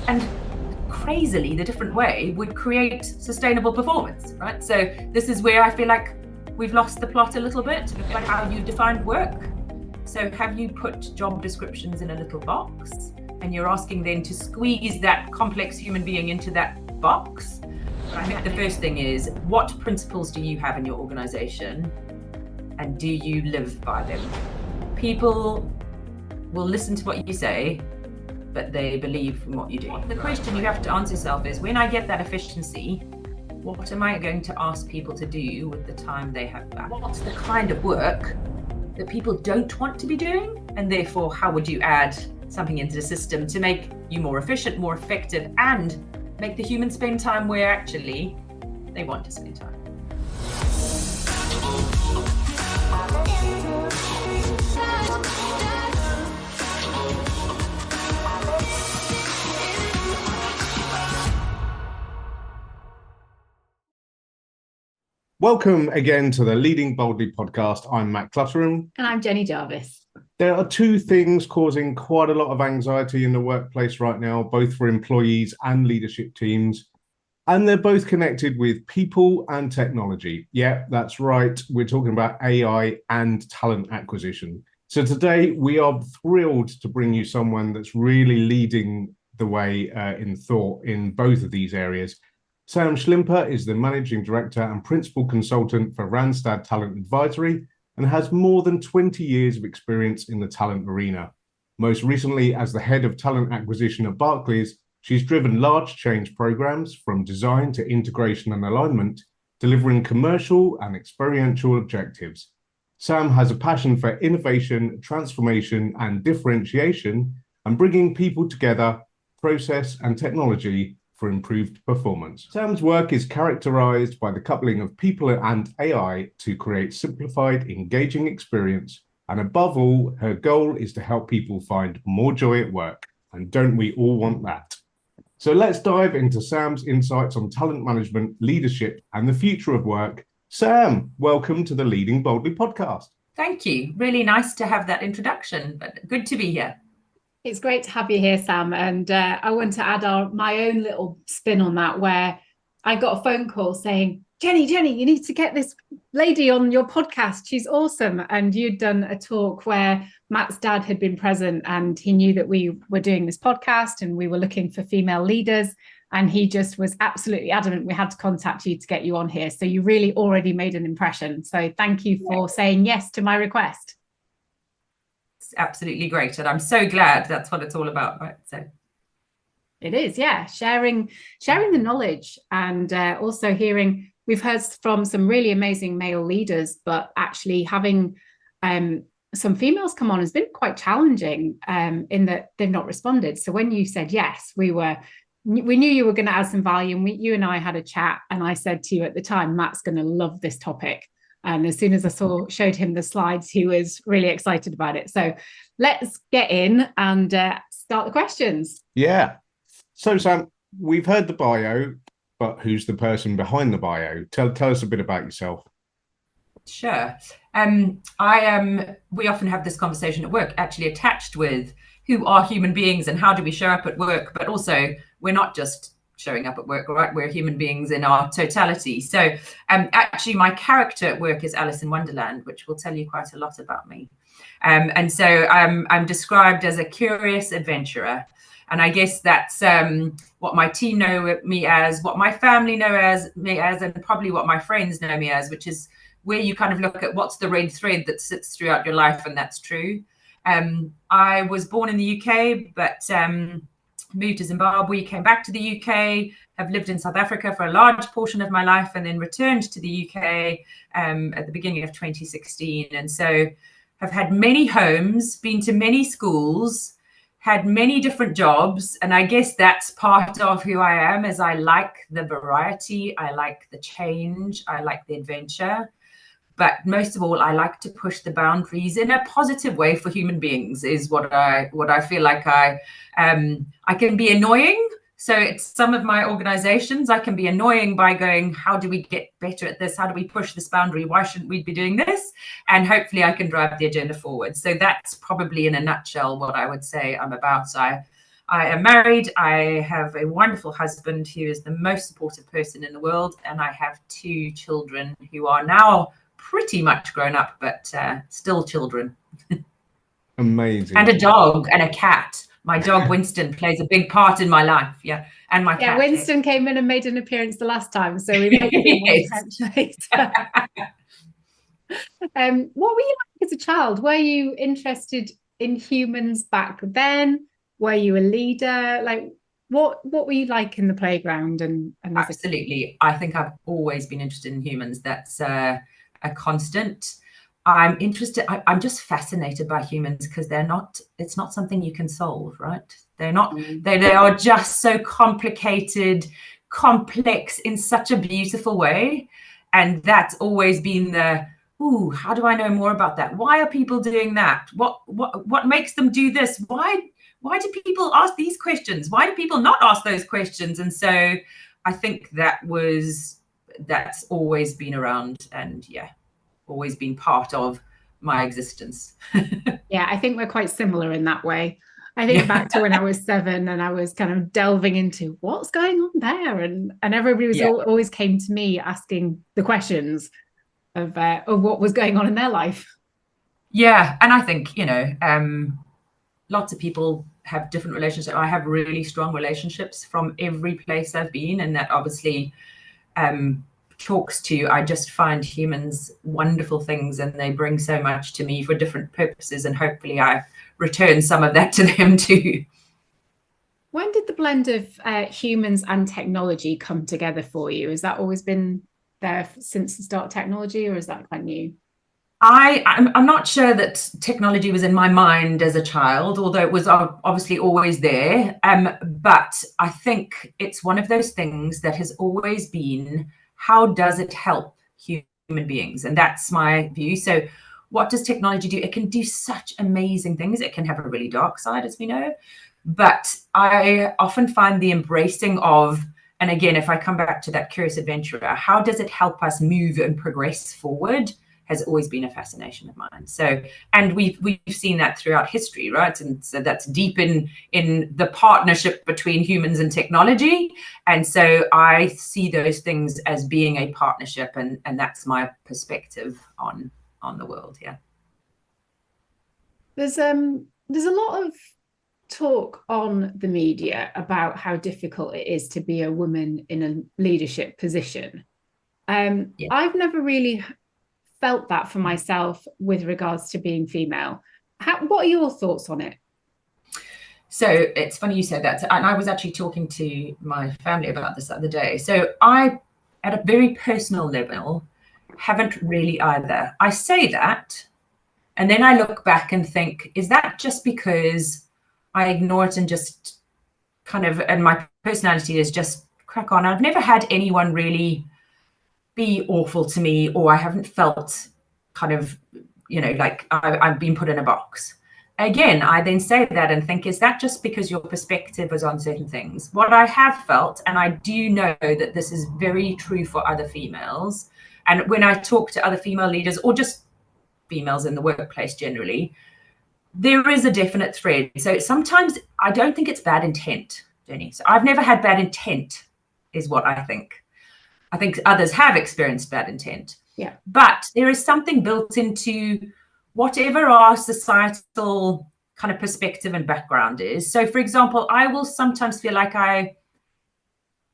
And crazily, the different way would create sustainable performance, right? So this is where I feel like we've lost the plot a little bit, like how you define work. So have you put job descriptions in a little box and you're asking them to squeeze that complex human being into that box? I think the first thing is, what principles do you have in your organization and do you live by them? People will listen to what you say, but they believe in what you do. The question you have to answer yourself is, when I get that efficiency, what am I going to ask people to do with the time they have back? What's the kind of work that people don't want to be doing? And therefore, how would you add something into the system to make you more efficient, more effective, and make the humans spend time where actually they want to spend time? Welcome again to the Leading Boldly podcast. I'm Matt Clutterham. And I'm Jenny Jarvis. There are two things causing quite a lot of anxiety in the workplace right now, both for employees and leadership teams. And they're both connected with people and technology. Yeah, that's right. We're talking about AI and talent acquisition. So today we are thrilled to bring you someone that's really leading the way in thought in both of these areas. Sam Schlimper is the Managing Director and Principal Consultant for Randstad Talent Advisory and has more than 20 years of experience in the talent arena. Most recently, as the Head of Talent Acquisition at Barclays, she's driven large change programs from design to integration and alignment, delivering commercial and experiential objectives. Sam has a passion for innovation, transformation, and differentiation, and bringing people together, process and technology for improved performance. Sam's work is characterized by the coupling of people and AI to create simplified, engaging experience. And above all, her goal is to help people find more joy at work. And don't we all want that? So let's dive into Sam's insights on talent management, leadership, and the future of work. Sam, welcome to the Leading Boldly podcast. Thank you. Really nice to have that introduction, but good to be here. It's great to have you here, Sam. And I want to add my own little spin on that, where I got a phone call saying, Jenny, you need to get this lady on your podcast. She's awesome. And you'd done a talk where Matt's dad had been present and he knew that we were doing this podcast and we were looking for female leaders. And he just was absolutely adamant we had to contact you to get you on here. So you really already made an impression. So thank you for saying yes to my request. Absolutely great, and I'm so glad that's what it's all about, right? So it is, yeah, sharing the knowledge, and also hearing, we've heard from some really amazing male leaders, but actually having some females come on has been quite challenging in that they've not responded. So when you said yes, we knew you were going to add some value, and you and I had a chat, and I said to you at the time, Matt's going to love this topic. And as soon as I showed him the slides, he was really excited about it. So let's get in and start the questions. Yeah. So, Sam, we've heard the bio, but who's the person behind the bio? Tell us a bit about yourself. Sure. We often have this conversation at work, actually attached with who are human beings and how do we show up at work, but also we're not just showing up at work, right? We're human beings in our totality. So actually my character at work is Alice in Wonderland, which will tell you quite a lot about me. And so I'm described as a curious adventurer. And I guess that's what my team know me as, what my family know me as, and probably what my friends know me as, which is where you kind of look at what's the red thread that sits throughout your life, and that's true. I was born in the UK, but moved to Zimbabwe, came back to the UK, have lived in South Africa for a large portion of my life, and then returned to the UK at the beginning of 2016. And so have had many homes, been to many schools, had many different jobs. And I guess that's part of who I am, is I like the variety, I like the change, I like the adventure. But most of all, I like to push the boundaries in a positive way for human beings, is what I feel like I can be annoying. So it's some of my organizations, I can be annoying by going, how do we get better at this? How do we push this boundary? Why shouldn't we be doing this? And hopefully I can drive the agenda forward. So that's probably in a nutshell what I would say I'm about. I am married. I have a wonderful husband who is the most supportive person in the world. And I have 2 children who are now pretty much grown up, but still children. Amazing. And a dog and a cat. My dog Winston plays a big part in my life. Yeah. And my cat. Yeah, Winston came in and made an appearance the last time, so we made it what were you like as a child? Were you interested in humans back then? Were you a leader? Like, what were you like in the playground? And absolutely, I think I've always been interested in humans. That's a constant. I'm interested. I'm just fascinated by humans because it's not something you can solve, right? They're not. They are just so complicated, complex in such a beautiful way, and that's always been the. Ooh, how do I know more about that? Why are people doing that? What makes them do this? Why do people ask these questions? Why do people not ask those questions? And so I think that's always been around, and yeah, always been part of my existence. Yeah, I think we're quite similar in that way. I think back to when I was 7 and I was kind of delving into what's going on there, and everybody was always came to me asking the questions of what was going on in their life. Yeah, and I think lots of people have different relationships. I have really strong relationships from every place I've been, and that obviously talks to, I just find humans wonderful things, and they bring so much to me for different purposes, and hopefully I return some of that to them too. When did the blend of humans and technology come together for you? Has that always been there since the start of technology, or is that quite new? I'm not sure that technology was in my mind as a child, although it was obviously always there. But I think it's one of those things that has always been, how does it help human beings? And that's my view. So what does technology do? It can do such amazing things. It can have a really dark side, as we know. But I often find the embracing of, and again, if I come back to that curious adventurer, how does it help us move and progress forward, has always been a fascination of mine. So, and we've seen that throughout history, right? And so that's deep in the partnership between humans and technology. And so I see those things as being a partnership, and that's my perspective on the world. Yeah. There's a lot of talk on the media about how difficult it is to be a woman in a leadership position. I've never really felt that for myself with regards to being female. What are your thoughts on it? So it's funny you said that. And I was actually talking to my family about this the other day. So I, at a very personal level, haven't really either. I say that, and then I look back and think, is that just because I ignore it and just kind of, and my personality is just crack on? I've never had anyone really be awful to me, or I haven't felt kind of, like I've been put in a box. Again, I then say that and think, is that just because your perspective is on certain things? What I have felt, and I do know that this is very true for other females, and when I talk to other female leaders or just females in the workplace generally, there is a definite thread. So sometimes I don't think it's bad intent, Jenny. So I've never had bad intent, is what I think. I think others have experienced bad intent. Yeah. But there is something built into whatever our societal kind of perspective and background is. So, for example, I will sometimes feel like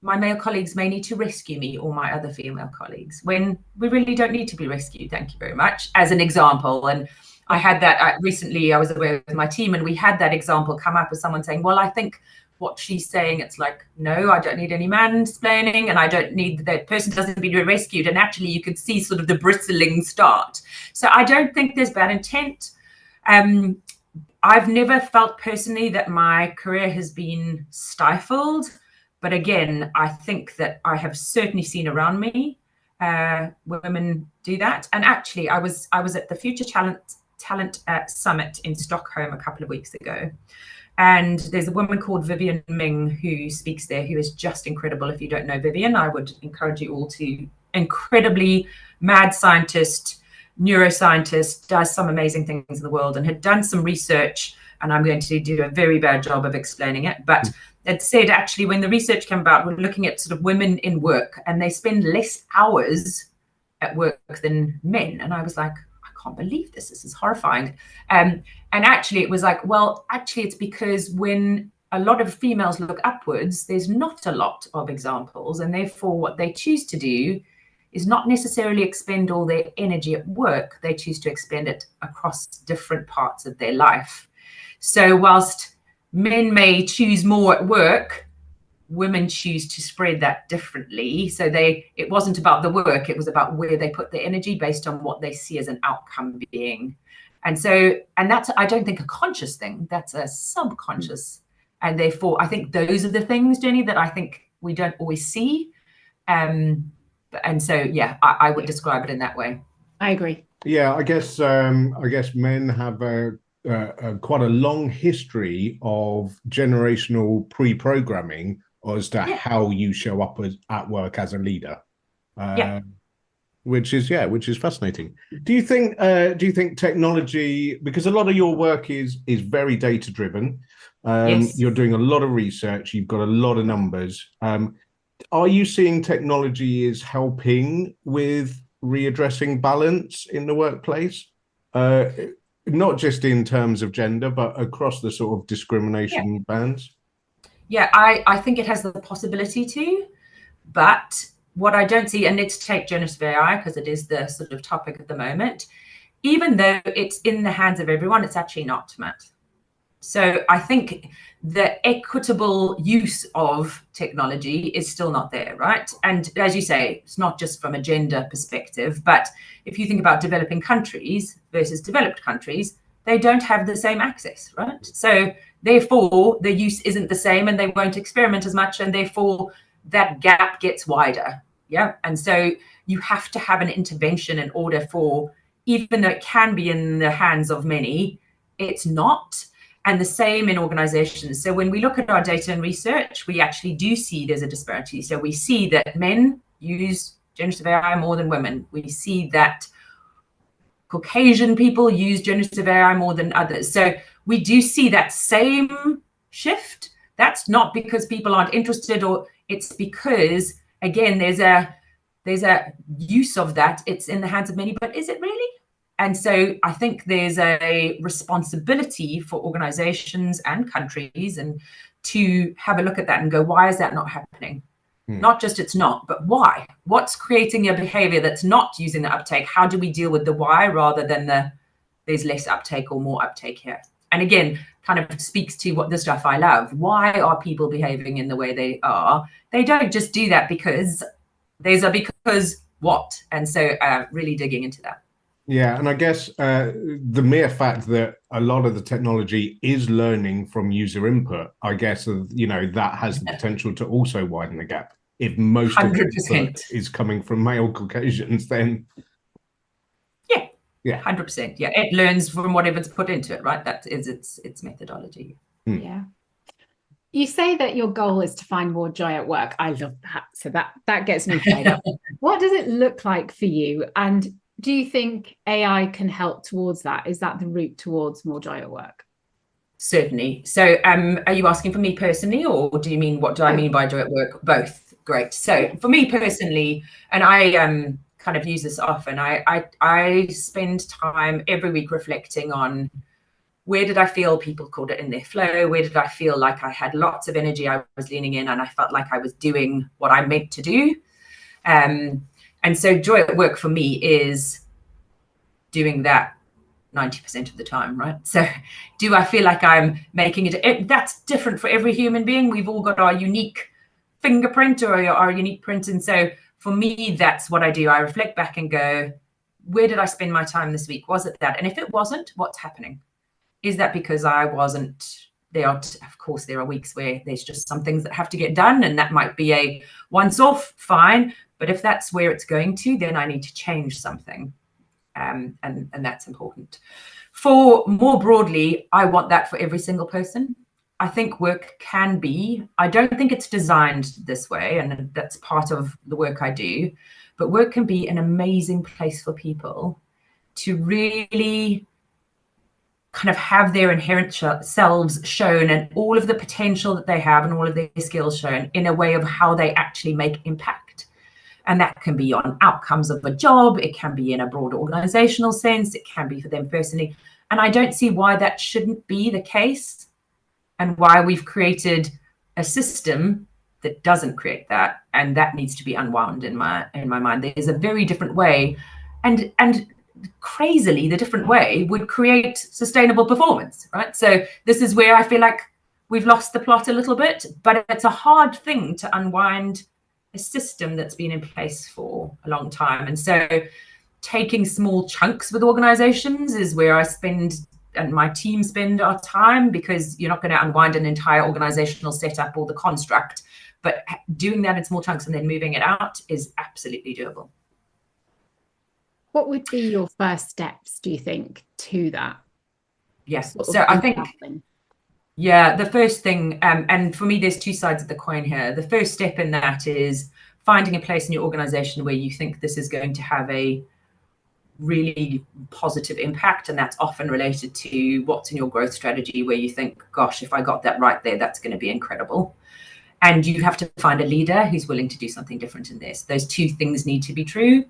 my male colleagues may need to rescue me, or my other female colleagues, when we really don't need to be rescued. Thank you very much, as an example. And I had that recently, I was away with my team, and we had that example come up with someone saying, well, I think what she's saying, it's like, no, I don't need any mansplaining, and I don't need, that person doesn't need to be rescued. And actually you could see sort of the bristling start. So I don't think there's bad intent. I've never felt personally that my career has been stifled, but again, I think that I have certainly seen around me women do that. And actually I was at the Future Talent Summit in Stockholm a couple of weeks ago. And there's a woman called Vivian Ming who speaks there, who is just incredible. If you don't know Vivian, I would encourage you all to. Incredibly mad scientist, neuroscientist, does some amazing things in the world, and had done some research and I'm going to do a very bad job of explaining it, but it said actually when the research came about, we're looking at sort of women in work, and they spend less hours at work than men. And I was like, I can't believe this. This is horrifying. And actually it was like, well, actually it's because when a lot of females look upwards, there's not a lot of examples, and therefore what they choose to do is not necessarily expend all their energy at work. They choose to expend it across different parts of their life. So whilst men may choose more at work, women choose to spread that differently. So it wasn't about the work, it was about where they put their energy based on what they see as an outcome being. And that's, I don't think, a conscious thing, that's a subconscious. And therefore, I think those are the things, Jenny, that I think we don't always see. And so, yeah, I would describe it in that way. I agree. Yeah, I guess men have quite a long history of generational pre-programming as to how you show up at work as a leader, which is fascinating. Do you think technology, because a lot of your work is very data driven, you're doing a lot of research, you've got a lot of numbers. Are you seeing technology is helping with readdressing balance in the workplace? Not just in terms of gender, but across the sort of discrimination bands? Yeah, I think it has the possibility to, but what I don't see, and let's take generative AI because it is the sort of topic at the moment, even though it's in the hands of everyone, it's actually not, Matt. So I think the equitable use of technology is still not there, right? And as you say, it's not just from a gender perspective, but if you think about developing countries versus developed countries, they don't have the same access, right? So therefore, the use isn't the same and they won't experiment as much, and therefore that gap gets wider, yeah? And so you have to have an intervention in order for, even though it can be in the hands of many, it's not. And the same in organizations. So when we look at our data and research, we actually do see there's a disparity. So we see that men use generative AI more than women. We see that Caucasian people use generative AI more than others. So we do see that same shift. That's not because people aren't interested, or it's because, again, there's a use of that. It's in the hands of many, but is it really? And so I think there's a responsibility for organizations and countries and to have a look at that and go, why is that not happening? Not just it's not, but why? What's creating a behavior that's not using the uptake? How do we deal with the why rather than there's less uptake or more uptake here? And again, kind of speaks to what the stuff I love. Why are people behaving in the way they are? They don't just do that because there's a because what? And so really digging into that. Yeah, and I guess the mere fact that a lot of the technology is learning from user input, I guess, that has the potential to also widen the gap. If most 100%. Of the input is coming from male Caucasians, then... Yeah, 100%. Yeah, it learns from whatever's put into it, right? That is its methodology. Yeah. You say that your goal is to find more joy at work. I love that. So that gets me fired up. What does it look like for you? And do you think AI can help towards that? Is that the route towards more joy at work? Certainly. So are you asking for me personally, or do you mean, what do I mean by joy at work? Both. Great. So for me personally, and I kind of use this often, I spend time every week reflecting on where did I feel, people called it in their flow, where did I feel like I had lots of energy, I was leaning in and I felt like I was doing what I meant to do. And so joy at work for me is doing that 90% of the time, right? So do I feel like I'm making it? That's different for every human being. We've all got our unique fingerprint or our unique print. And so for me, that's what I do. I reflect back and go, where did I spend my time this week? Was it that? And if it wasn't, what's happening? Is that because I wasn't there? Of course, there are weeks where there's just some things that have to get done, and that might be a once off, fine. But if that's where it's going to, then I need to change something. And that's important. For more broadly, I want that for every single person. I think work can be, I don't think it's designed this way, and that's part of the work I do, but work can be an amazing place for people to really kind of have their inherent selves shown and all of the potential that they have and all of their skills shown in a way of how they actually make impact. And that can be on outcomes of a job, it can be in a broader organizational sense, it can be for them personally. And I don't see why that shouldn't be the case, and why we've created a system that doesn't create that, and that needs to be unwound in my mind. There's a very different way, and crazily the different way would create sustainable performance, right? So this is where I feel like we've lost the plot a little bit, but it's a hard thing to unwind a system that's been in place for a long time. And so taking small chunks with organizations is where I spend and my team spend our time, because you're not going to unwind an entire organizational setup or the construct, but doing that in small chunks and then moving it out is absolutely doable. What would be your first steps, do you think, to that? Yes. So I think, yeah, the first thing, and for me, there's two sides of the coin here. The first step in that is finding a place in your organization where you think this is going to have a really positive impact. And that's often related to what's in your growth strategy, where you think, gosh, if I got that right there, that's going to be incredible. And you have to find a leader who's willing to do something different in this. Those two things need to be true.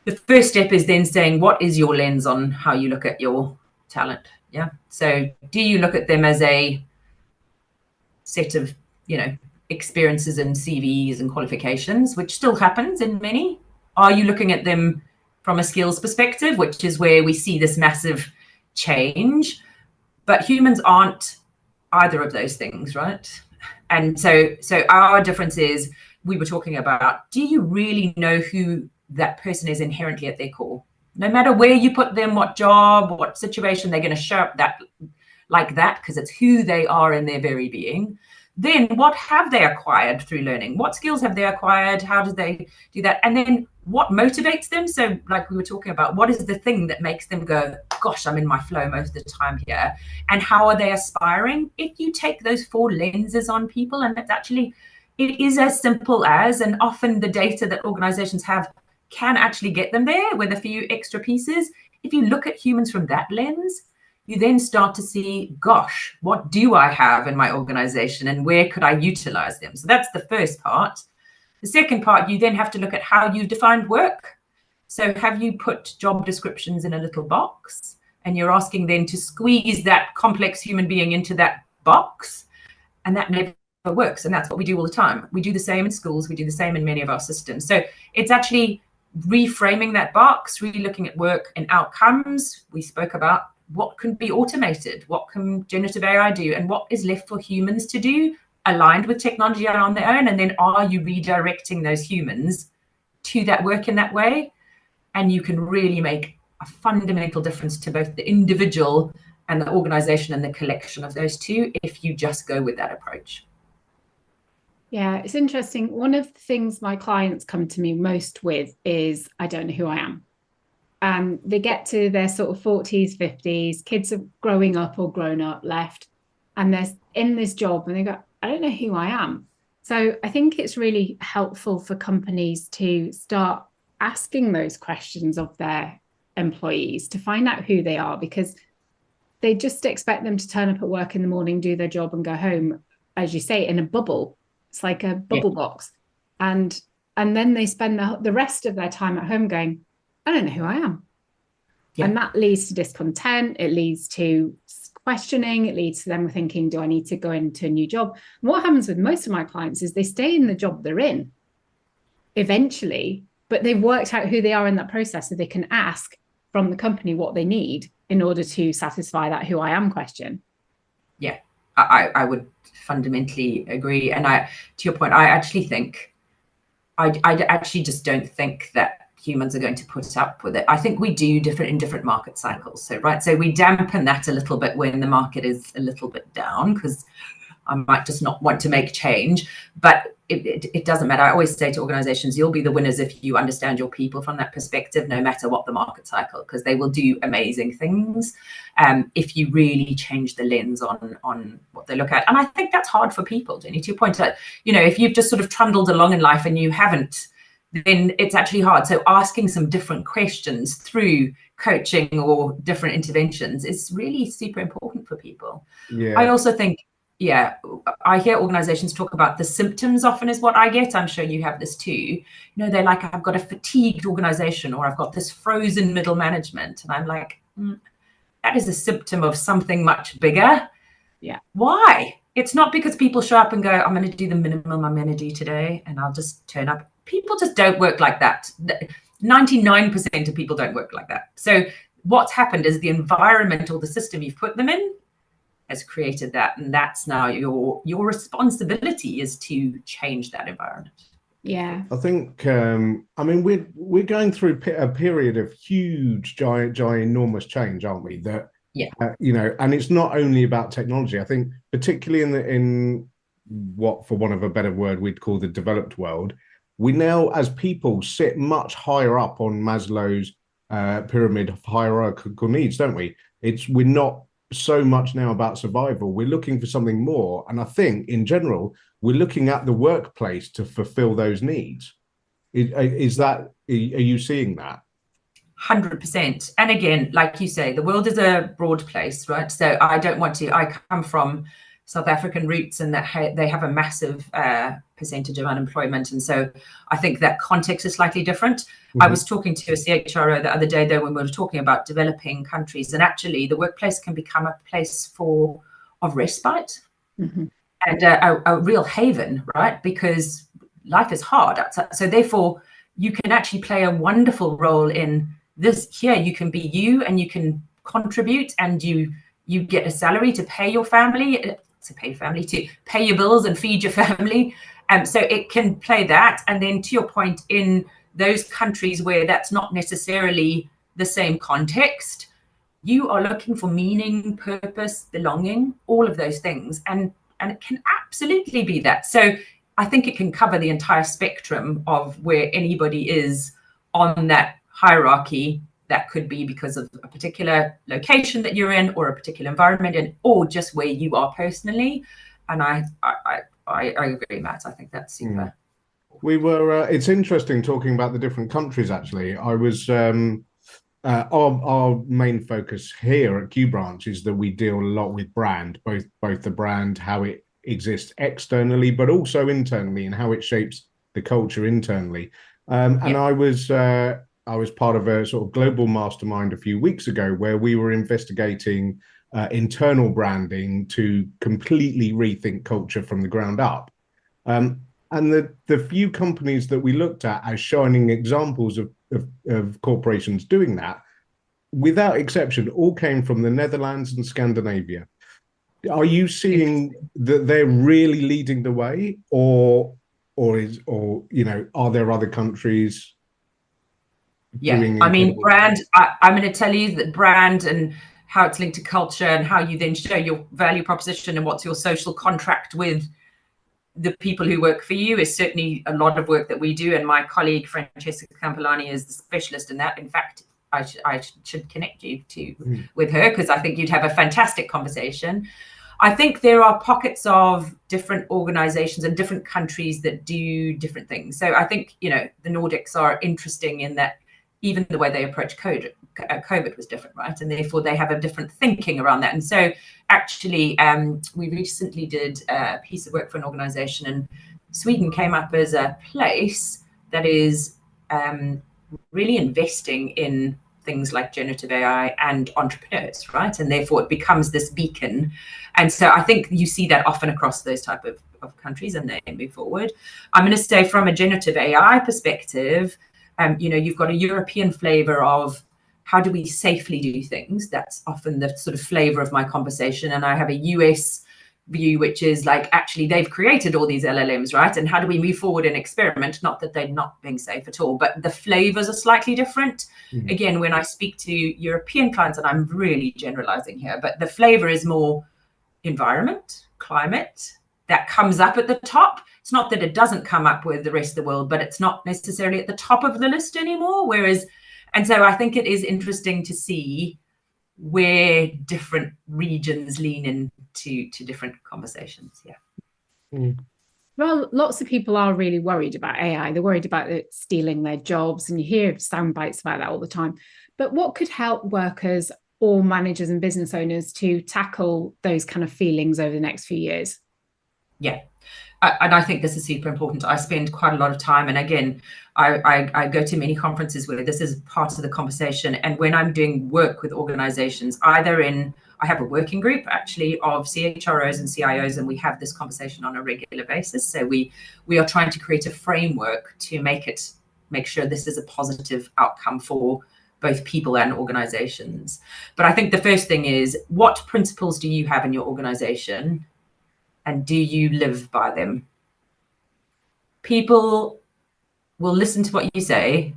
The first step is then saying, what is your lens on how you look at your talent? Yeah. So do you look at them as a set of, experiences and CVs and qualifications, which still happens in many? Are you looking at them from a skills perspective, which is where we see this massive change? But humans aren't either of those things, right? And so our difference is, we were talking about, do you really know who that person is inherently at their core? No matter where you put them, what job, what situation, they're going to show up that like that, because it's who they are in their very being. Then what have they acquired through learning? What skills have they acquired? How do they do that? And then what motivates them? So like we were talking about, what is the thing that makes them go, gosh, I'm in my flow most of the time here? And how are they aspiring? If you take those 4 lenses on people, and it's actually, it is as simple as, and often the data that organizations have can actually get them there with a few extra pieces. If you look at humans from that lens, you then start to see, gosh, what do I have in my organization and where could I utilize them? So that's the first part. The second part, you then have to look at how you've defined work. So have you put job descriptions in a little box, and you're asking them to squeeze that complex human being into that box? And that never works. And that's what we do all the time. We do the same in schools. We do the same in many of our systems. So it's actually reframing that box, really looking at work and outcomes. We spoke about what can be automated, what can generative AI do, and what is left for humans to do, aligned with technology on their own. And then are you redirecting those humans to that work in that way? And you can really make a fundamental difference to both the individual and the organization and the collection of those two if you just go with that approach. Yeah, it's interesting. One of the things my clients come to me most with is, I don't know who I am. And they get to their sort of 40s, 50s, kids are growing up or grown up, left, and they're in this job and they go, I don't know who I am. So I think it's really helpful for companies to start asking those questions of their employees to find out who they are, because they just expect them to turn up at work in the morning, do their job and go home, as you say, in a bubble. It's like a bubble box. And then they spend the rest of their time at home going, I don't know who I am. Yeah. And that leads to discontent. It leads to questioning. It leads to them thinking, do I need to go into a new job? And what happens with most of my clients is they stay in the job they're in eventually, but they've worked out who they are in that process, so they can ask from the company what they need in order to satisfy that who I am question. Yeah, I would fundamentally agree. And to your point, I actually think, I actually just don't think that humans are going to put up with it. I think we do in different market cycles. So, right. So we dampen that a little bit when the market is a little bit down, because I might just not want to make change, but it doesn't matter. I always say to organizations, you'll be the winners if you understand your people from that perspective, no matter what the market cycle, because they will do amazing things if you really change the lens on what they look at. And I think that's hard for people, Jenny, to your point that, if you've just sort of trundled along in life and you haven't then it's actually hard. So asking some different questions through coaching or different interventions is really super important for people. Yeah. I also think, yeah, I hear organizations talk about the symptoms often is what I get. I'm sure you have this too. You know, they're like, I've got a fatigued organization, or I've got this frozen middle management. And I'm like, that is a symptom of something much bigger. Yeah. Why? It's not because people show up and go, I'm going to do the minimum I'm going to do today, and I'll just turn up. People just don't work like that. 99% of people don't work like that. So what's happened is the environment or the system you've put them in has created that, and that's now your responsibility is to change that environment. Yeah, I think I mean we're going through a period of huge, giant, enormous change, aren't we? That you know, and it's not only about technology. I think particularly in what, for want of a better word, we'd call the developed world, we now as people sit much higher up on Maslow's pyramid of hierarchical needs, don't we? We're not so much now about survival. We're looking for something more, and I think in general we're looking at the workplace to fulfill those needs. Are you seeing that? 100%. And again, like you say, the world is a broad place, right? So I come from South African roots, and that they have a massive percentage of unemployment. And so I think that context is slightly different. I was talking to a CHRO the other day, though, when we were talking about developing countries, and actually the workplace can become a place of respite and a real haven, right? Because life is hard outside. So therefore, you can actually play a wonderful role in this. Here, you can be you, and you can contribute, and you get a salary to pay your family, to pay your bills and feed your family. So it can play that. And then to your point, in those countries where that's not necessarily the same context, you are looking for meaning, purpose, belonging, all of those things. And it can absolutely be that. So I think it can cover the entire spectrum of where anybody is on that hierarchy. That could be because of a particular location that you're in, or a particular environment in, or just where you are personally. And I agree, Matt. I think that's super. We were. It's interesting talking about the different countries. Actually, I was. Our main focus here at Q Branch is that we deal a lot with brand, both the brand, how it exists externally, but also internally, and how it shapes the culture internally. And I was part of a sort of global mastermind a few weeks ago where we were investigating internal branding to completely rethink culture from the ground up. And the few companies that we looked at as shining examples of corporations doing that, without exception, all came from the Netherlands and Scandinavia. Are you seeing that they're really leading the way, or you know, are there other countries? I mean, brand, I'm going to tell you that brand and how it's linked to culture, and how you then show your value proposition and what's your social contract with the people who work for you is certainly a lot of work that we do. And my colleague, Francesca Campolani, is the specialist in that. In fact, I should connect you with her, because I think you'd have a fantastic conversation. I think there are pockets of different organizations and different countries that do different things. So I think, you know, the Nordics are interesting in that even the way they approach COVID was different, right? And therefore they have a different thinking around that. And so actually, we recently did a piece of work for an organization, and Sweden came up as a place that is really investing in things like generative AI and entrepreneurs, right? And therefore it becomes this beacon. And so I think you see that often across those type of countries, and they move forward. I'm going to say from a generative AI perspective, you know, you've got a European flavor of how do we safely do things. That's often the sort of flavor of my conversation. And I have a US view, which is like, actually, they've created all these LLMs, right? And how do we move forward and experiment? Not that they're not being safe at all, but the flavors are slightly different. Again, when I speak to European clients, and I'm really generalizing here, but the flavor is more environment, climate, that comes up at the top. It's not that it doesn't come up with the rest of the world, but it's not necessarily at the top of the list anymore. And so I think it is interesting to see where different regions lean into different conversations. Well, lots of people are really worried about AI. They're worried about it stealing their jobs, and you hear sound bites about that all the time. But what could help workers or managers and business owners to tackle those kind of feelings over the next few years? Yeah. And I think this is super important. I spend quite a lot of time, and again, I go to many conferences where this is part of the conversation. And when I'm doing work with organizations, I have a working group actually of CHROs and CIOs, and we have this conversation on a regular basis. So we are trying to create a framework to make sure this is a positive outcome for both people and organizations. But I think the first thing is, what principles do you have in your organization? And do you live by them? People will listen to what you say,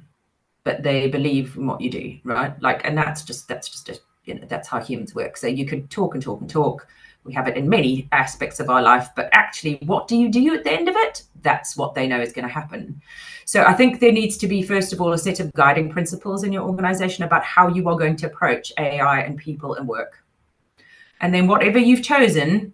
but they believe in what you do, right? Like, and that's just that's how humans work. So you could talk and talk and talk. We have it in many aspects of our life, but actually, what do you do at the end of it? That's what they know is going to happen. So I think there needs to be, first of all, a set of guiding principles in your organization about how you are going to approach AI and people and work. And then whatever you've chosen,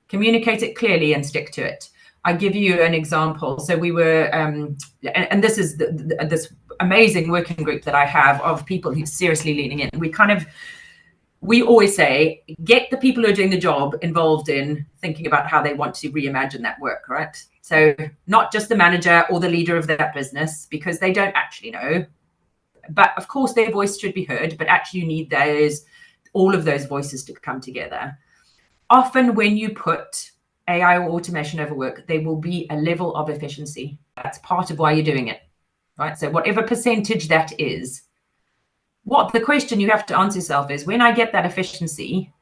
communicate it clearly and stick to it. I give you an example. So we were, and this is this amazing working group that I have of people who are seriously leaning in. We always say, get the people who are doing the job involved in thinking about how they want to reimagine that work, right? So not just the manager or the leader of that business, because they don't actually know. But of course, their voice should be heard, but actually you need all of those voices to come together. Often when you put AI or automation over work, there will be a level of efficiency. That's part of why you're doing it, right? So whatever percentage that is, what the question you have to answer yourself is, when I get that efficiency,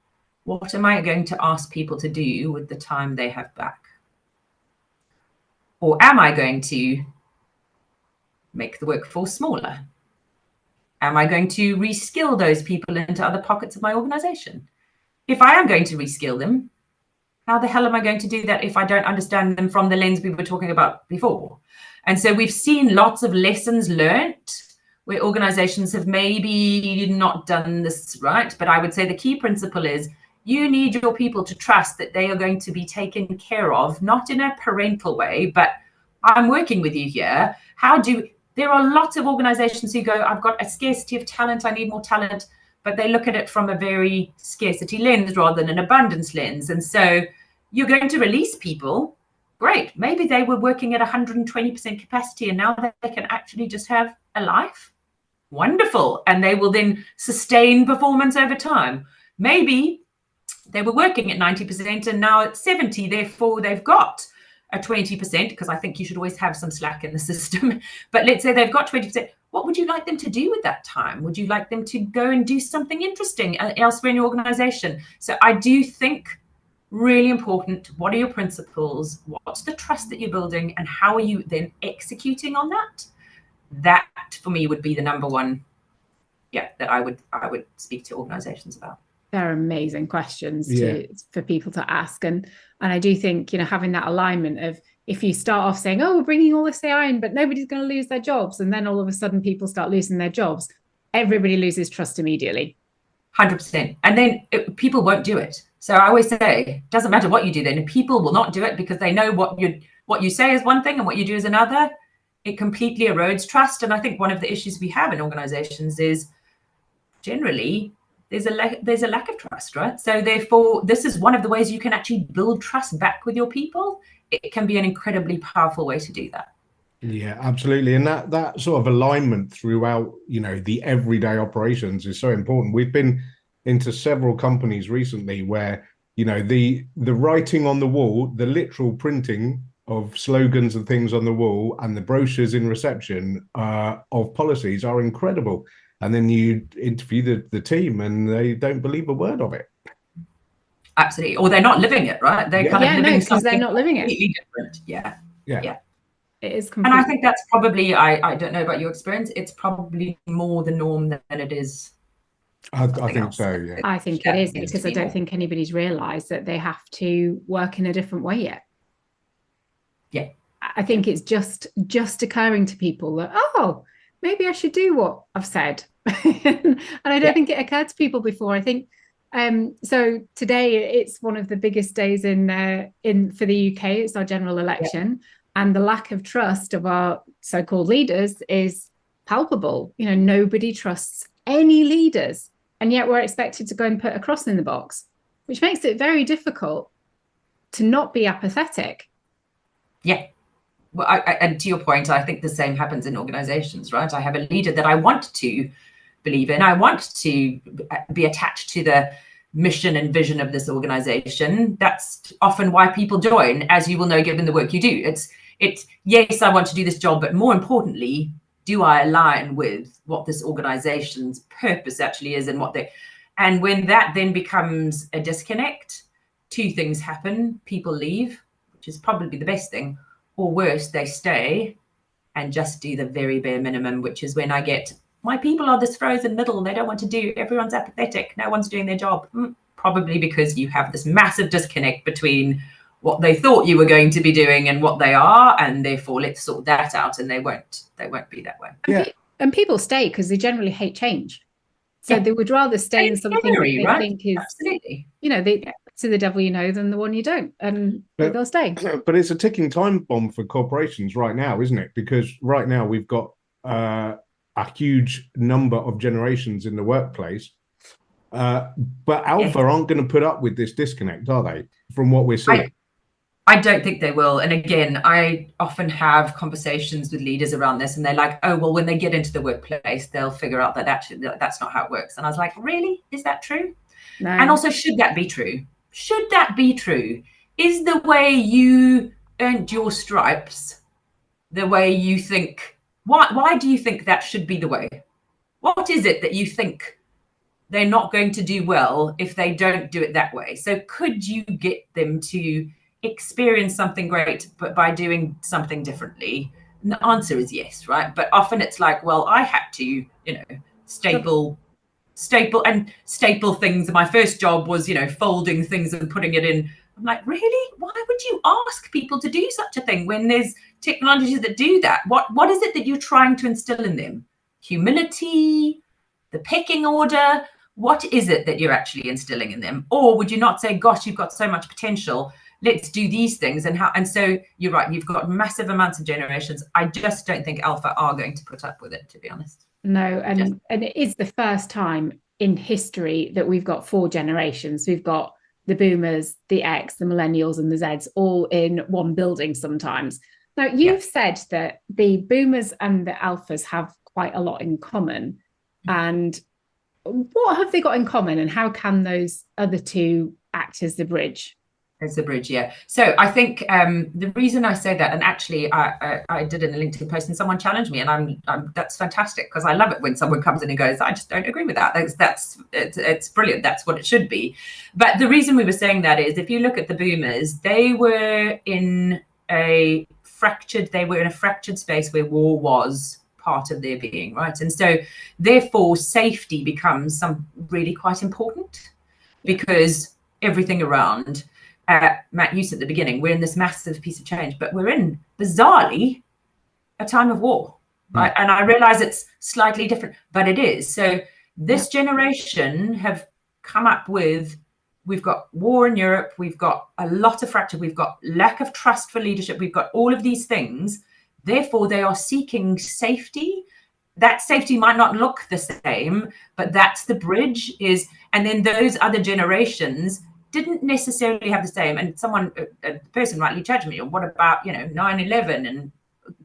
what am I going to ask people to do with the time they have back? Or am I going to make the workforce smaller? Am I going to reskill those people into other pockets of my organization? If I am going to reskill them, how the hell am I going to do that if I don't understand them from the lens we were talking about before? And so we've seen lots of lessons learned where organizations have maybe not done this right. But I would say the key principle is, you need your people to trust that they are going to be taken care of, not in a parental way, but I'm working with you here. There are lots of organizations who go, I've got a scarcity of talent, I need more talent. But they look at it from a very scarcity lens rather than an abundance lens. And so you're going to release people. Great. Maybe they were working at 120% capacity and now they can actually just have a life. Wonderful. And they will then sustain performance over time. Maybe they were working at 90% and now at 70, therefore they've got a 20%, because I think you should always have some slack in the system. But let's say they've got 20%. What would you like them to do with that time? Would you like them to go and do something interesting elsewhere in your organization? So I do think really important, what are your principles? What's the trust that you're building? And how are you then executing on that? That for me would be the number one, that I would speak to organizations about. They're amazing questions for people to ask. And I do think, having that alignment of, if you start off saying, oh, we're bringing all this AI in, but nobody's going to lose their jobs. And then all of a sudden people start losing their jobs. Everybody loses trust immediately. 100%. And then people won't do it. So I always say, it doesn't matter what you do then. People will not do it because they know what you say is one thing and what you do is another. It completely erodes trust. And I think one of the issues we have in organizations is generally there's a lack of trust, right? So therefore, this is one of the ways you can actually build trust back with your people. It can be an incredibly powerful way to do that. Yeah, absolutely. And that sort of alignment throughout, the everyday operations is so important. We've been into several companies recently where, the writing on the wall, the literal printing of slogans and things on the wall and the brochures in reception of policies are incredible. And then you interview the team and they don't believe a word of it. Absolutely. Or they're not living it, right? They're kind of living something they're not living completely different. Yeah. It is completely. And I think that's probably, I don't know about your experience, it's probably more the norm than it is. I think so, yeah. I think it is, because I don't think anybody's realised that they have to work in a different way yet. Yeah. I think it's just occurring to people that, oh, maybe I should do what I've said. And I don't think it occurred to people before. I think So today it's one of the biggest days in for the UK. It's our general election, and the lack of trust of our so-called leaders is palpable. You know, nobody trusts any leaders, and yet we're expected to go and put a cross in the box, which makes it very difficult to not be apathetic. Yeah. Well, and to your point, I think the same happens in organizations, right? I have a leader that I want to believe in. I want to be attached to the mission and vision of this organization. That's often why people join, as you will know, given the work you do. It's yes, I want to do this job, but more importantly, do I align with what this organization's purpose actually is and when that then becomes a disconnect, two things happen. People leave, which is probably the best thing, or worse, they stay and just do the very bare minimum, which is when I get, my people are this frozen middle. They don't want to do, everyone's apathetic. No one's doing their job. Probably because you have this massive disconnect between what they thought you were going to be doing and what they are. And therefore, let's sort that out. And they won't be that way. Yeah. And people stay because they generally hate change. So they would rather stay in something that they think is, absolutely, you know, to the devil you know than the one you don't, and they'll stay. But it's a ticking time bomb for corporations right now, isn't it? Because right now we've got a huge number of generations in the workplace, but Alpha aren't going to put up with this disconnect, are they? From what we're seeing. I don't think they will. And again, I often have conversations with leaders around this, and they're like, oh, well, when they get into the workplace, they'll figure out that actually that's not how it works. And I was like, really? Is that true? No. And also, should that be true? Should that be true? Is the way you earned your stripes the way you think? Why do you think that should be the way? What is it that you think they're not going to do well if they don't do it that way? So could you get them to experience something great, but by doing something differently? And the answer is yes, right? But often it's like, well, I had to, you know, staple things. My first job was, you know, folding things and putting it in. I'm like, really? Why would you ask people to do such a thing when there's technologies that do that? What is it that you're trying to instill in them? Humility, the pecking order? What is it that you're actually instilling in them? Or would you not say, gosh, you've got so much potential, let's do these things? And so you're right, you've got massive amounts of generations. I just don't think Alpha are going to put up with it, to be honest. No, and it is the first time in history that we've got 4 generations. We've got the boomers, the X, the millennials, and the Zs all in one building sometimes. Now, you've said that the boomers and the alphas have quite a lot in common. And what have they got in common, and how can those other two act as the bridge? As the bridge, yeah. So I think the reason I say that, and actually I did in a LinkedIn post and someone challenged me, and I'm that's fantastic, because I love it when someone comes in and goes, I just don't agree with that. It's brilliant. That's what it should be. But the reason we were saying that is, if you look at the boomers, they were in a fractured space where war was part of their being, right? And so therefore safety becomes really quite important, because everything around, Matt, you said at the beginning, we're in this massive piece of change, but we're in, bizarrely, a time of war, right? And I realize it's slightly different, but it is. So this generation have come up with, we've got war in Europe, we've got a lot of fracture, we've got lack of trust for leadership, we've got all of these things. Therefore, they are seeking safety. That safety might not look the same, but that's the bridge is, and then those other generations didn't necessarily have the same. And a person rightly judged me, or what about, 9/11 and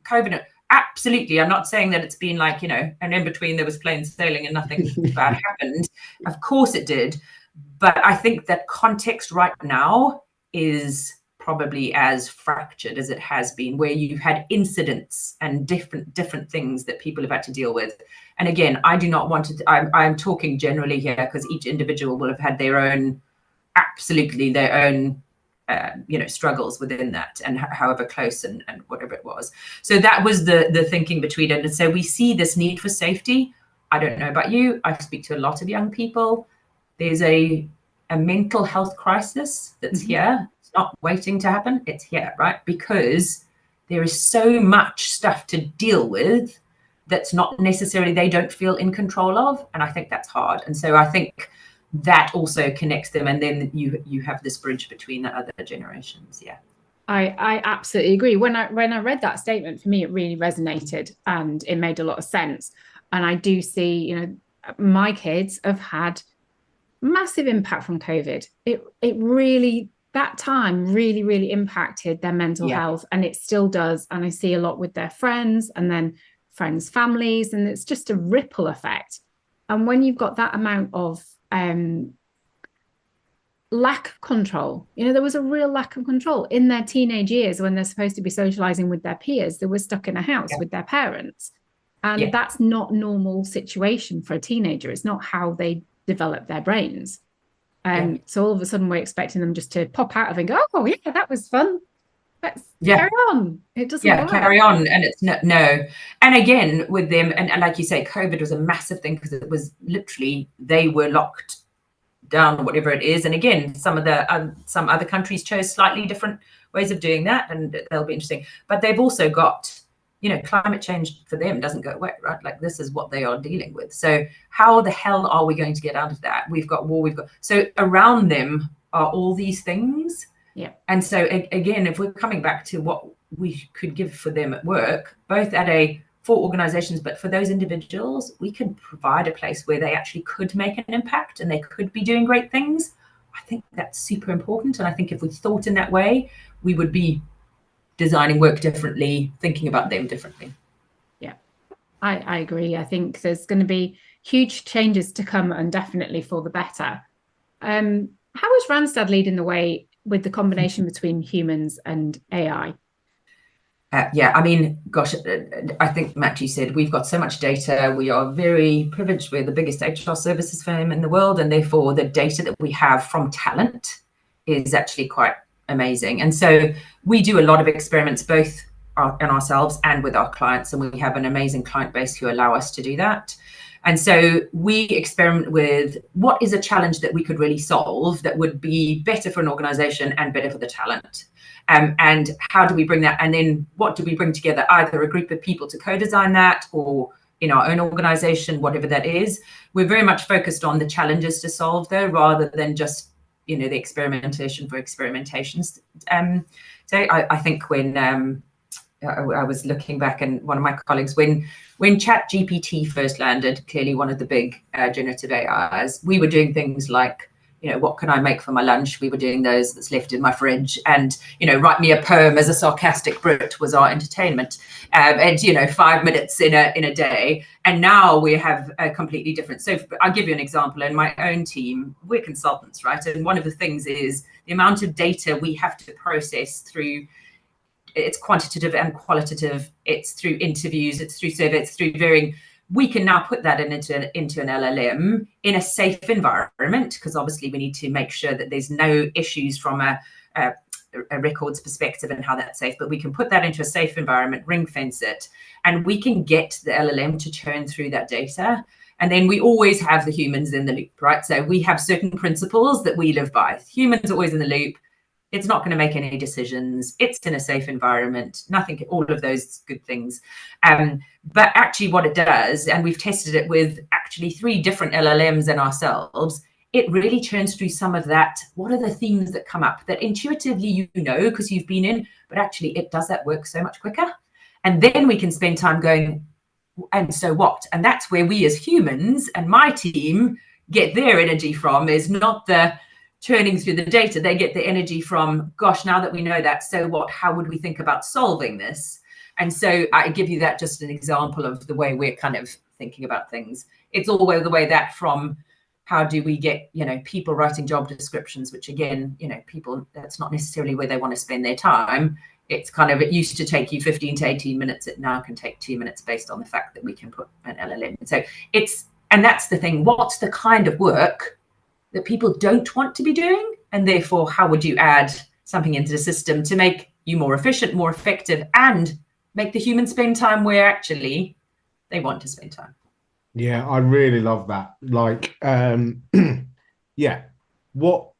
COVID? Absolutely. I'm not saying that it's been like, and in between there was plain sailing and nothing bad happened. Of course it did. But I think that context right now is probably as fractured as it has been, where you've had incidents and different things that people have had to deal with. And again, I do not want to, I'm talking generally here, because each individual will have had their own, absolutely their own, struggles within that, and however close and whatever it was. So that was the thinking between it. And so we see this need for safety. I don't know about you. I speak to a lot of young people. There's a mental health crisis that's here. It's not waiting to happen. It's here, right? Because there is so much stuff to deal with that's not necessarily they don't feel in control of. And I think that's hard. And so I think that also connects them, and then you have this bridge between the other generations. Yeah. I absolutely agree. When I read that statement, for me, it really resonated and it made a lot of sense. And I do see, you know, my kids have had massive impact from COVID. It really, that time really impacted their mental health, and it still does. And I see a lot with their friends and then friends' families, and it's just a ripple effect. And when you've got that amount of lack of control, you know, there was a real lack of control in their teenage years when they're supposed to be socializing with their peers. They were stuck in a house with their parents, and that's not normal situation for a teenager. It's not how they develop their brains. So all of a sudden we're expecting them just to pop out of it and go, oh yeah, that was fun, let's carry on. It doesn't work. Carry on. And it's no. And again, with them, and like you say, COVID was a massive thing because it was literally, they were locked down, whatever it is. And again, some other countries chose slightly different ways of doing that, and they'll be interesting. But they've also got, you know, climate change for them doesn't go away, right? Like, this is what they are dealing with. So how the hell are we going to get out of that? We've got war, so around them are all these things. Yeah. And so again, if we're coming back to what we could give for them at work, both for organizations, but for those individuals, we could provide a place where they actually could make an impact and they could be doing great things. I think that's super important. And I think if we thought in that way, we would be designing work differently, thinking about them differently. Yeah, I agree. I think there's going to be huge changes to come, and definitely for the better. How is Randstad leading the way with the combination between humans and AI? I mean, gosh, I think Matt, you said we've got so much data. We are very privileged. We're the biggest HR services firm in the world, and therefore the data that we have from talent is actually quite amazing. And so we do a lot of experiments, both in ourselves and with our clients, and we have an amazing client base who allow us to do that. And so we experiment with what is a challenge that we could really solve that would be better for an organization and better for the talent. And how do we bring that? And then what do we bring together? Either a group of people to co-design that, or in our own organization, whatever that is. We're very much focused on the challenges to solve, though, rather than just, you know, the experimentation for experimentations. So I think when I was looking back, and one of my colleagues, when ChatGPT first landed, clearly one of the big generative AIs, we were doing things like, you know, what can I make for my lunch? We were doing those that's left in my fridge, and, you know, write me a poem as a sarcastic Brit was our entertainment, and, you know, 5 minutes in a day. And now we have a completely different. So I'll give you an example. In my own team, we're consultants, right? And one of the things is the amount of data we have to process through. It's quantitative and qualitative. It's through interviews. It's through surveys. It's through varying. We can now put that into an LLM in a safe environment, because obviously we need to make sure that there's no issues from a records perspective and how that's safe. But we can put that into a safe environment, ring fence it, and we can get the LLM to churn through that data. And then we always have the humans in the loop, right? So we have certain principles that we live by. Humans are always in the loop. It's not going to make any decisions. It's in a safe environment. Nothing, all of those good things. But actually what it does, and we've tested it with actually 3 different LLMs and ourselves, it really churns through some of that. What are the themes that come up that intuitively you know because you've been in, but actually it does that work so much quicker. And then we can spend time going, and so what? And that's where we as humans and my team get their energy from, is not the churning through the data. They get the energy from, gosh, now that we know that, so what? How would we think about solving this? And so I give you that just an example of the way we're kind of thinking about things. It's all the way that from how do we get, you know, people writing job descriptions, which again, you know, people, that's not necessarily where they want to spend their time. It's kind of, it used to take you 15 to 18 minutes. It now can take 2 minutes based on the fact that we can put an LLM. So and that's the thing. What's the kind of work that people don't want to be doing? And therefore, how would you add something into the system to make you more efficient, more effective, and make the humans spend time where actually they want to spend time? Yeah, I really love that. Like, yeah, what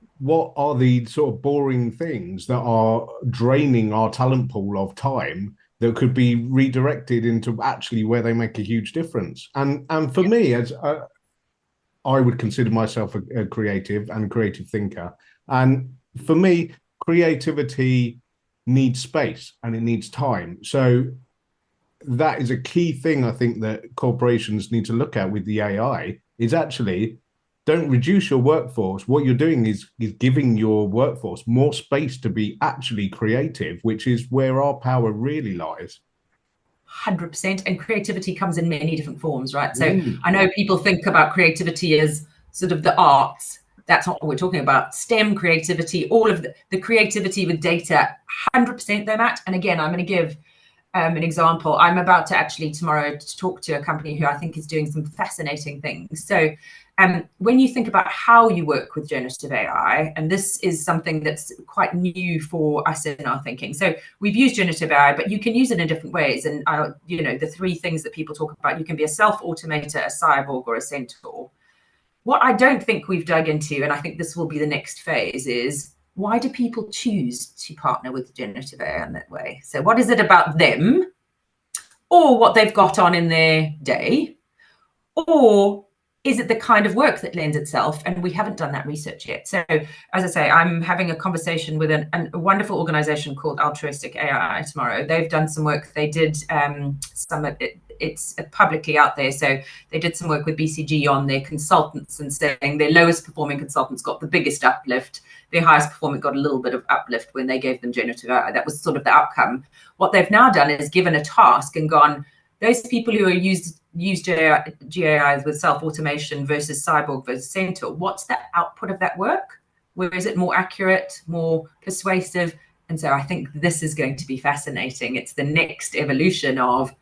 are the sort of boring things that are draining our talent pool of time that could be redirected into actually where they make a huge difference? And for me, as I would consider myself a creative and creative thinker. And for me, creativity needs space and it needs time. So that is a key thing I think that corporations need to look at with the AI is actually don't reduce your workforce. What you're doing is giving your workforce more space to be actually creative, which is where our power really lies. 100%. And creativity comes in many different forms, right? So I know people think about creativity as sort of the arts. That's not what we're talking about. STEM creativity, all of the creativity with data, 100% though, Matt. And again, I'm going to give an example. I'm about to actually tomorrow to talk to a company who I think is doing some fascinating things. So when you think about how you work with generative AI, and this is something that's quite new for us in our thinking. So we've used generative AI, but you can use it in different ways. And, the three things that people talk about, you can be a self-automator, a cyborg, or a centaur. What I don't think we've dug into, and I think this will be the next phase, is why do people choose to partner with generative AI in that way? So what is it about them or what they've got on in their day? Or is it the kind of work that lends itself? And we haven't done that research yet. So as I say, I'm having a conversation with a wonderful organization called Altruistic AI tomorrow. They've done some work. They did some of it. It's publicly out there. So they did some work with BCG on their consultants and saying their lowest performing consultants got the biggest uplift. Their highest performing got a little bit of uplift when they gave them generative AI. That was sort of the outcome. What they've now done is given a task and gone, those people who are used GAIs with self-automation versus cyborg versus centaur, what's the output of that work? Where is it more accurate, more persuasive? And so I think this is going to be fascinating. It's the next evolution of,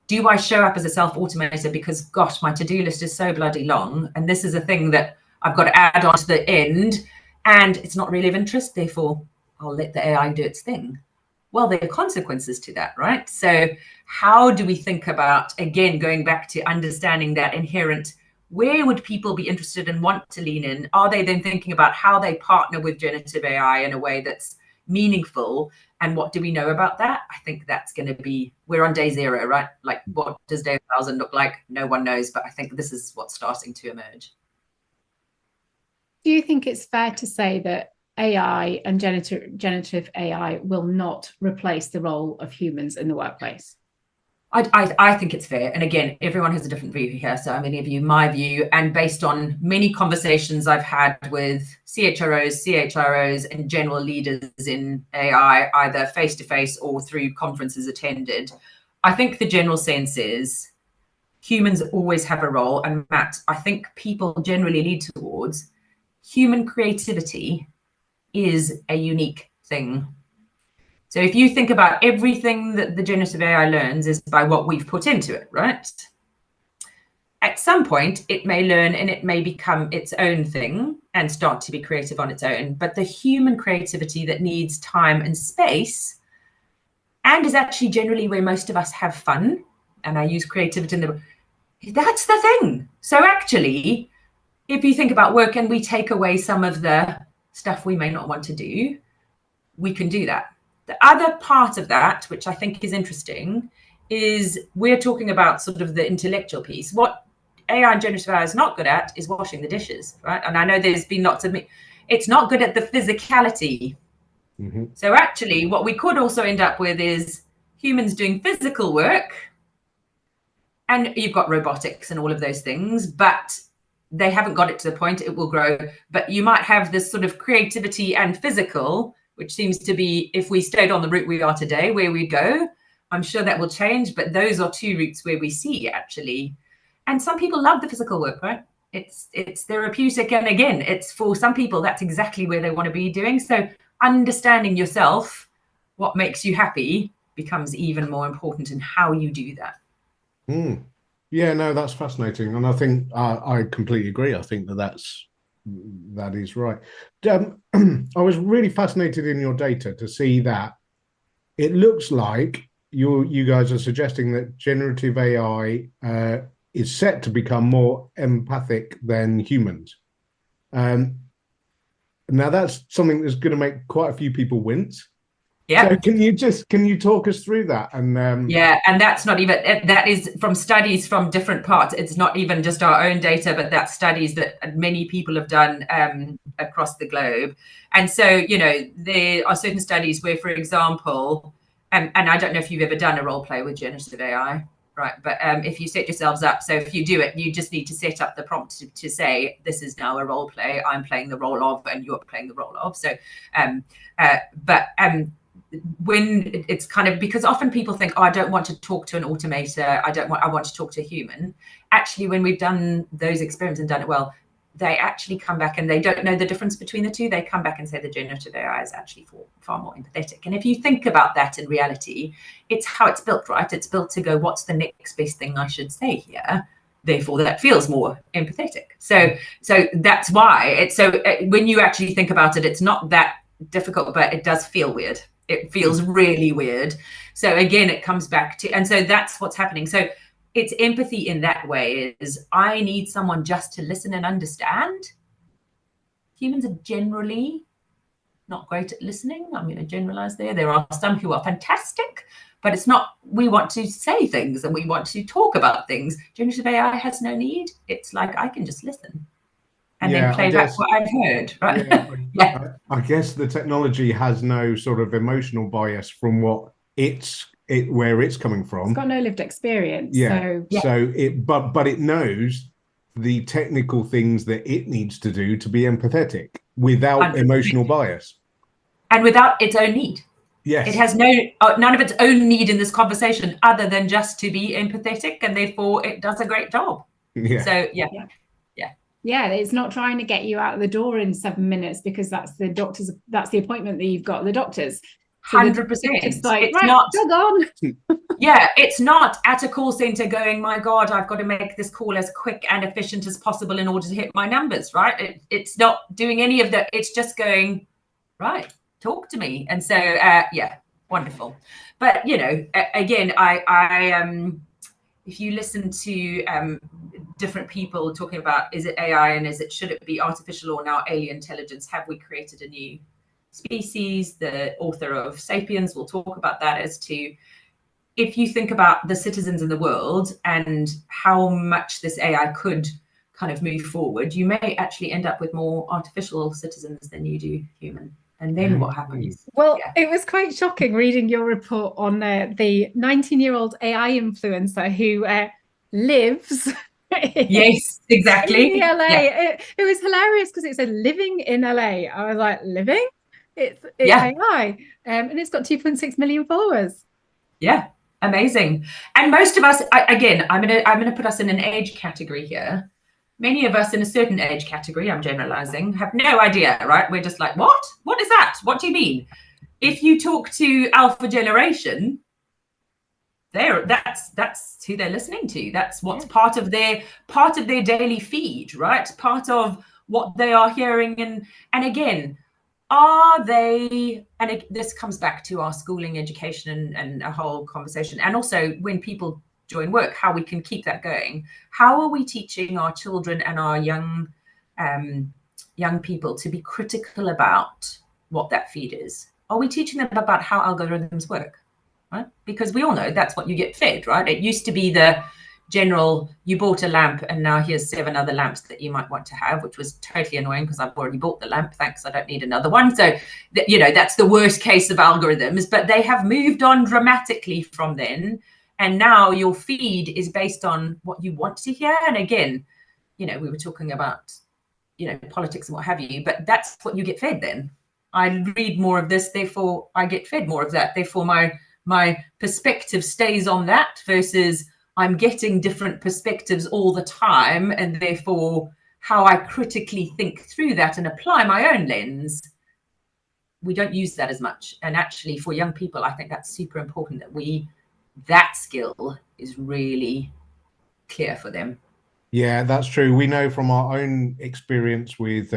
do I show up as a self-automator because, gosh, my to-do list is so bloody long, and this is a thing that I've got to add on to the end, and it's not really of interest, therefore I'll let the AI do its thing. Well, there are consequences to that, right? So how do we think about, again, going back to understanding that inherent, where would people be interested and want to lean in? Are they then thinking about how they partner with generative AI in a way that's meaningful? And what do we know about that? I think that's going to be, we're on day zero, right? Like, what does day 1,000 look like? No one knows, but I think this is what's starting to emerge. Do you think it's fair to say that AI and generative AI will not replace the role of humans in the workplace? I think it's fair. And again, everyone has a different view here. So I'm going to give you my view. And based on many conversations I've had with CHROs, CHROs, and general leaders in AI, either face-to-face or through conferences attended, I think the general sense is humans always have a role. And Matt, I think people generally lead towards human creativity is a unique thing. So if you think about everything that the generative AI learns is by what we've put into it, right? At some point, it may learn and it may become its own thing and start to be creative on its own. But the human creativity that needs time and space, and is actually generally where most of us have fun, and I use creativity that's the thing. So actually, if you think about work and we take away some of the stuff we may not want to do, we can do that. The other part of that, which I think is interesting, is we're talking about sort of the intellectual piece. What AI and generative AI is not good at is washing the dishes, right? And I know there's been lots of, it's not good at the physicality. Mm-hmm. So actually what we could also end up with is humans doing physical work, and you've got robotics and all of those things, but they haven't got it to the point it will grow. But you might have this sort of creativity and physical, which seems to be, if we stayed on the route we are today, where we go. I'm sure that will change, but those are two routes where we see actually. And some people love the physical work, right? It's therapeutic. And again, it's for some people, that's exactly where they want to be doing. So understanding yourself, what makes you happy, becomes even more important in how you do that. Yeah, no, that's fascinating. And I think I completely agree. I think that is right. I was really fascinated in your data to see that it looks like you guys are suggesting that generative AI is set to become more empathic than humans. Now that's something that's going to make quite a few people wince. Yeah. So can you talk us through that? And yeah, and that's not even, that is from studies from different parts. It's not even just our own data, but that's studies that many people have done across the globe. And so, you know, there are certain studies where, for example, and I don't know if you've ever done a role play with generative AI, right? But if you set yourselves up, so if you do it, you just need to set up the prompt to say, this is now a role play. I'm playing the role of, and you're playing the role of. So, when it's kind of, because often people think, oh, I don't want to talk to an automator. I want to talk to a human. Actually, when we've done those experiments and done it well, they actually come back and they don't know the difference between the two. They come back and say the generative AI is actually far more empathetic. And if you think about that in reality, it's how it's built, right? It's built to go, what's the next best thing I should say here? Therefore, that feels more empathetic. So that's why it's so, when you actually think about it, it's not that difficult, but it does feel weird. It feels really weird. So again, it comes back to, and so that's what's happening. So it's empathy in that way, is I need someone just to listen and understand. Humans are generally not great at listening. I'm going to generalize there. There are some who are fantastic, but it's not, we want to say things and we want to talk about things. Generative AI has no need. It's like, I can just listen and then play back what I've heard, right? Yeah, I guess the technology has no sort of emotional bias from where it's coming from. It's got no lived experience. Yeah. So but it knows the technical things that it needs to do to be empathetic without 100%. Emotional bias. And without its own need. Yes. It has none of its own need in this conversation other than just to be empathetic, and therefore it does a great job. Yeah. So yeah, it's not trying to get you out of the door in 7 minutes because that's the appointment that you've got at the doctor's. So 100%. It's like, it's right, not jog on. Yeah, it's not at a call center going, my God, I've got to make this call as quick and efficient as possible in order to hit my numbers, right? It's not doing any of that. It's just going, right, talk to me. And so, yeah, wonderful. But, you know, again, I if you listen to different people talking about, is it AI and should it be artificial or now alien intelligence? Have we created a new species? The author of Sapiens will talk about that as to, if you think about the citizens in the world and how much this AI could kind of move forward, you may actually end up with more artificial citizens than you do human. And then what happens? Well, it was quite shocking reading your report on the 19-year-old AI influencer who lives yes, exactly. in LA. Yeah. It was hilarious because it said living in LA. I was like, living? It's AI. And it's got 2.6 million followers. Yeah, amazing. And most of us, again, I'm gonna put us in an age category here. Many of us in a certain age category, I'm generalizing, have no idea, right? We're just like, what? What is that? What do you mean? If you talk to Alpha generation, that's who they're listening to. That's what's part of their daily feed, right? Part of what they are hearing. And again, are they, and this comes back to our schooling, education, and a whole conversation, and also when people join work, how we can keep that going. How are we teaching our children and our young people to be critical about what that feed is? Are we teaching them about how algorithms work, right? Because we all know that's what you get fed, right? It used to be the general, you bought a lamp and now here's 7 other lamps that you might want to have, which was totally annoying because I've already bought the lamp, thanks, I don't need another one. So you know, that's the worst case of algorithms, but they have moved on dramatically from then. And now your feed is based on what you want to hear. And again, you know, we were talking about, you know, politics and what have you, but that's what you get fed then. I read more of this, therefore I get fed more of that. Therefore my perspective stays on that versus I'm getting different perspectives all the time. And therefore how I critically think through that and apply my own lens, we don't use that as much. And actually for young people, I think that's super important that that skill is really clear for them. Yeah, that's true. We know from our own experience with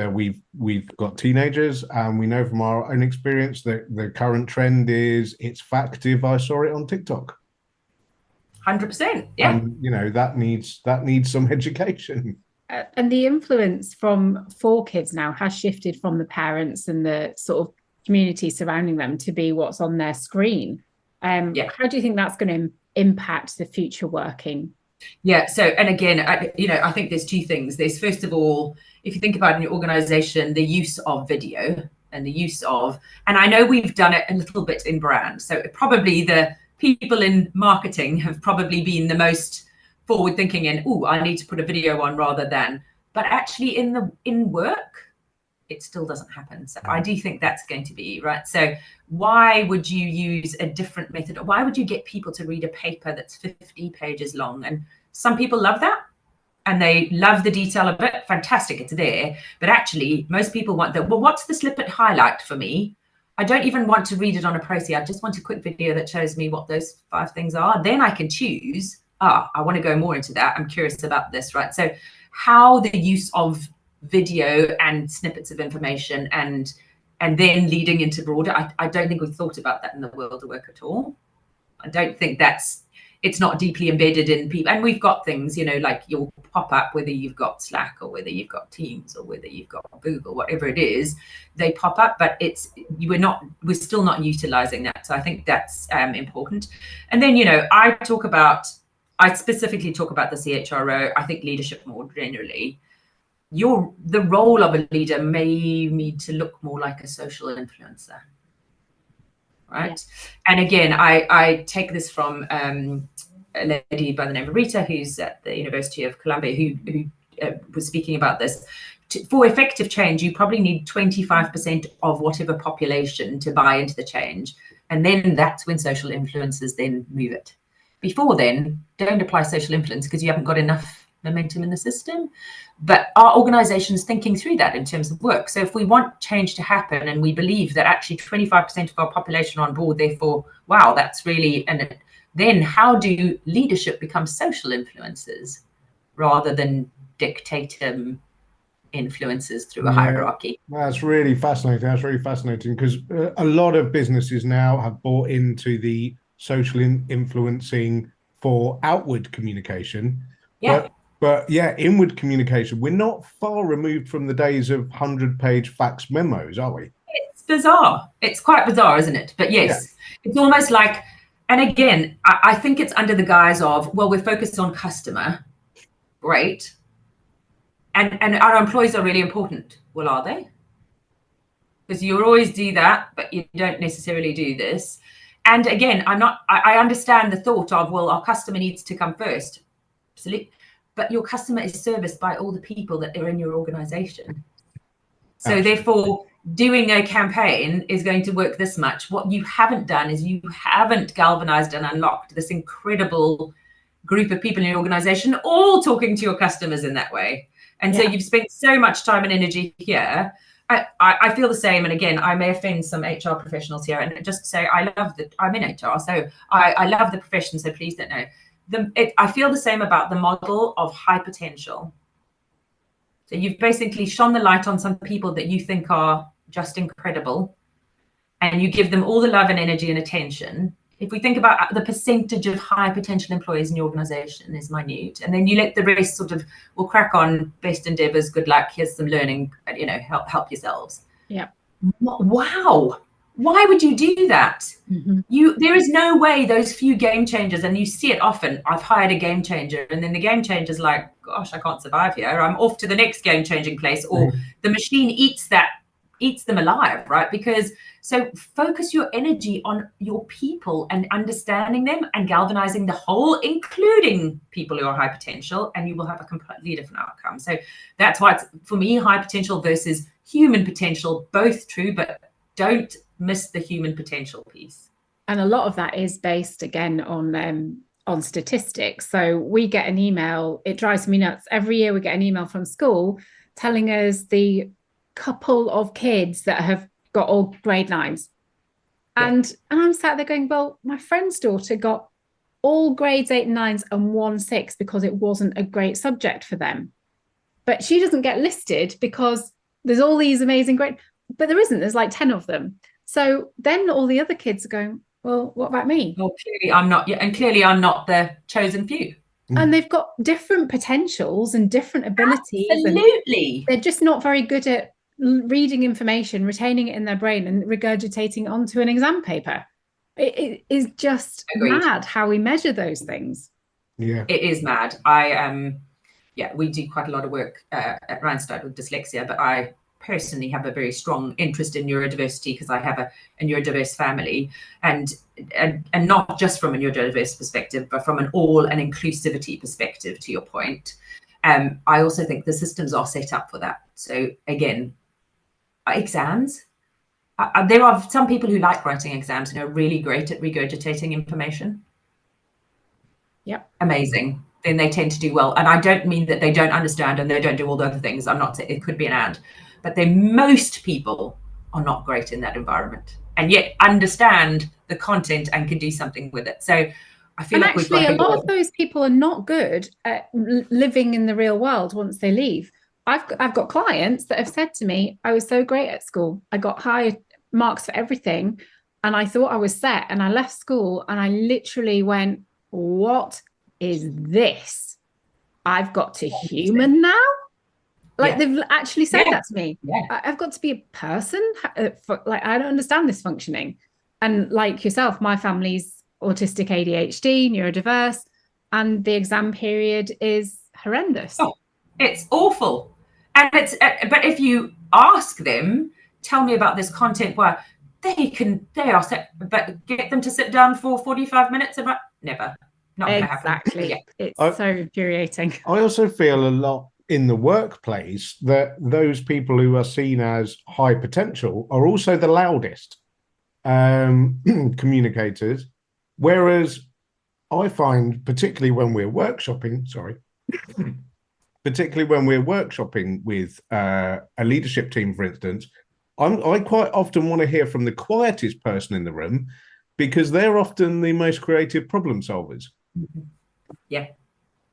we've got teenagers, and we know from our own experience that the current trend is it's factive. I saw it on TikTok. 100%. Yeah. And you know, that needs some education. And the influence for kids now has shifted from the parents and the sort of community surrounding them to be what's on their screen. How do you think that's going to impact the future working? Yeah. So, and again, I think there's two things. There's, first of all, if you think about in your organization, the use of video and the use of, and I know we've done it a little bit in brand. So probably the people in marketing have probably been the most forward thinking in, oh, I need to put a video on rather than, but actually in work, it still doesn't happen. So I do think that's going to be right. So why would you use a different method? Why would you get people to read a paper that's 50 pages long? And some people love that and they love the detail of it. Fantastic, it's there. But actually, most people want that. Well, what's the snippet highlight for me? I don't even want to read it on a Procy. I just want a quick video that shows me what those 5 things are. Then I can choose, I want to go more into that. I'm curious about this, right? So how the use of video and snippets of information and then leading into broader, I don't think we've thought about that in the world of work at all. I don't think it's not deeply embedded in people. And we've got things, like you'll pop up, whether you've got Slack or whether you've got Teams or whether you've got Google, whatever it is, they pop up, but we're still not utilizing that. So I think that's important. And then, I specifically talk about the CHRO. I think leadership more generally. The role of a leader may need to look more like a social influencer, right? Yeah. And again, I take this from a lady by the name of Rita, who's at the University of Columbia, who was speaking about this. For effective change, you probably need 25% of whatever population to buy into the change. And then that's when social influencers then move it. Before then, don't apply social influence because you haven't got enough momentum in the system. But our organization's thinking through that in terms of work. So if we want change to happen and we believe that actually 25% of our population are on board, therefore, wow, that's really, and then how do leadership become social influencers rather than dictator influences through a hierarchy? That's really fascinating. That's really fascinating because a lot of businesses now have bought into the social influencing for outward communication. Yeah. But inward communication, we're not far removed from the days of 100-page fax memos, are we? It's bizarre. It's quite bizarre, isn't it? But yes, It's almost like, and again, I think it's under the guise of, well, we're focused on customer, great. And our employees are really important. Well, are they? Because you always do that, but you don't necessarily do this. And again, I understand the thought of, well, our customer needs to come first. Absolutely. But your customer is serviced by all the people that are in your organization. So therefore, doing a campaign is going to work this much. What you haven't done is you haven't galvanized and unlocked this incredible group of people in your organization, all talking to your customers in that way. And so you've spent so much time and energy here. I feel the same. And again, I may offend some HR professionals here and just say, I'm in HR, so I love the profession, so please don't know. I feel the same about the model of high potential. So you've basically shone the light on some people that you think are just incredible, and you give them all the love and energy and attention. If we think about the percentage of high potential employees in your organization is minute, and then you let the rest sort of, we'll crack on, best endeavors, good luck, here's some learning, help yourselves. Yeah. Wow. Why would you do that? Mm-hmm. There is no way those few game changers, and you see it often, I've hired a game changer, and then the game changer's like, gosh, I can't survive here. I'm off to the next game changing place, or the machine eats them alive, right? So focus your energy on your people and understanding them and galvanizing the whole, including people who are high potential, and you will have a completely different outcome. So that's why it's, for me, high potential versus human potential, both true, but don't miss the human potential piece. And a lot of that is based again on statistics. So we get an email, it drives me nuts. Every year we get an email from school telling us the couple of kids that have got all grade 9s. And I'm sat there going, well, my friend's daughter got all grades 8 and 9s and 1 6 because it wasn't a great subject for them. But she doesn't get listed because there's all these amazing grades, but there isn't, there's like 10 of them. So then all the other kids are going, well, what about me? Well, clearly I'm not, and clearly I'm not the chosen few. And they've got different potentials and different abilities. Absolutely. And they're just not very good at reading information, retaining it in their brain and regurgitating onto an exam paper. It is just Agreed. mad how we measure those things. Yeah, it is mad. We do quite a lot of work at Randstad with dyslexia, but I personally have a very strong interest in neurodiversity because I have a neurodiverse family, and not just from a neurodiverse perspective, but from an all and inclusivity perspective, to your point. I also think the systems are set up for that. So again, exams. There are some people who like writing exams and are really great at regurgitating information. Yep. Amazing. Then they tend to do well. And I don't mean that they don't understand and they don't do all the other things. I'm not saying it could be an and, but most people are not great in that environment and yet understand the content and can do something with it. So I feel like actually a lot of those people are not good at living in the real world once they leave. I've got clients that have said to me, I was so great at school. I got high marks for everything and I thought I was set, and I left school and I literally went, what is this? I've got to human now? Like they've actually said that to me. I've got to be a person. Like I don't understand this functioning. And like yourself, my family's autistic, ADHD, neurodiverse, and the exam period is horrendous. Oh, it's awful. And but if you ask them, tell me about this content, where they are set, but get them to sit down for 45 minutes and never. Not going to happen. Exactly. It's so infuriating. I also feel a lot in the workplace that those people who are seen as high potential are also the loudest communicators. Whereas I find, particularly when we're workshopping with a leadership team, for instance, I quite often want to hear from the quietest person in the room because they're often the most creative problem solvers. Yeah.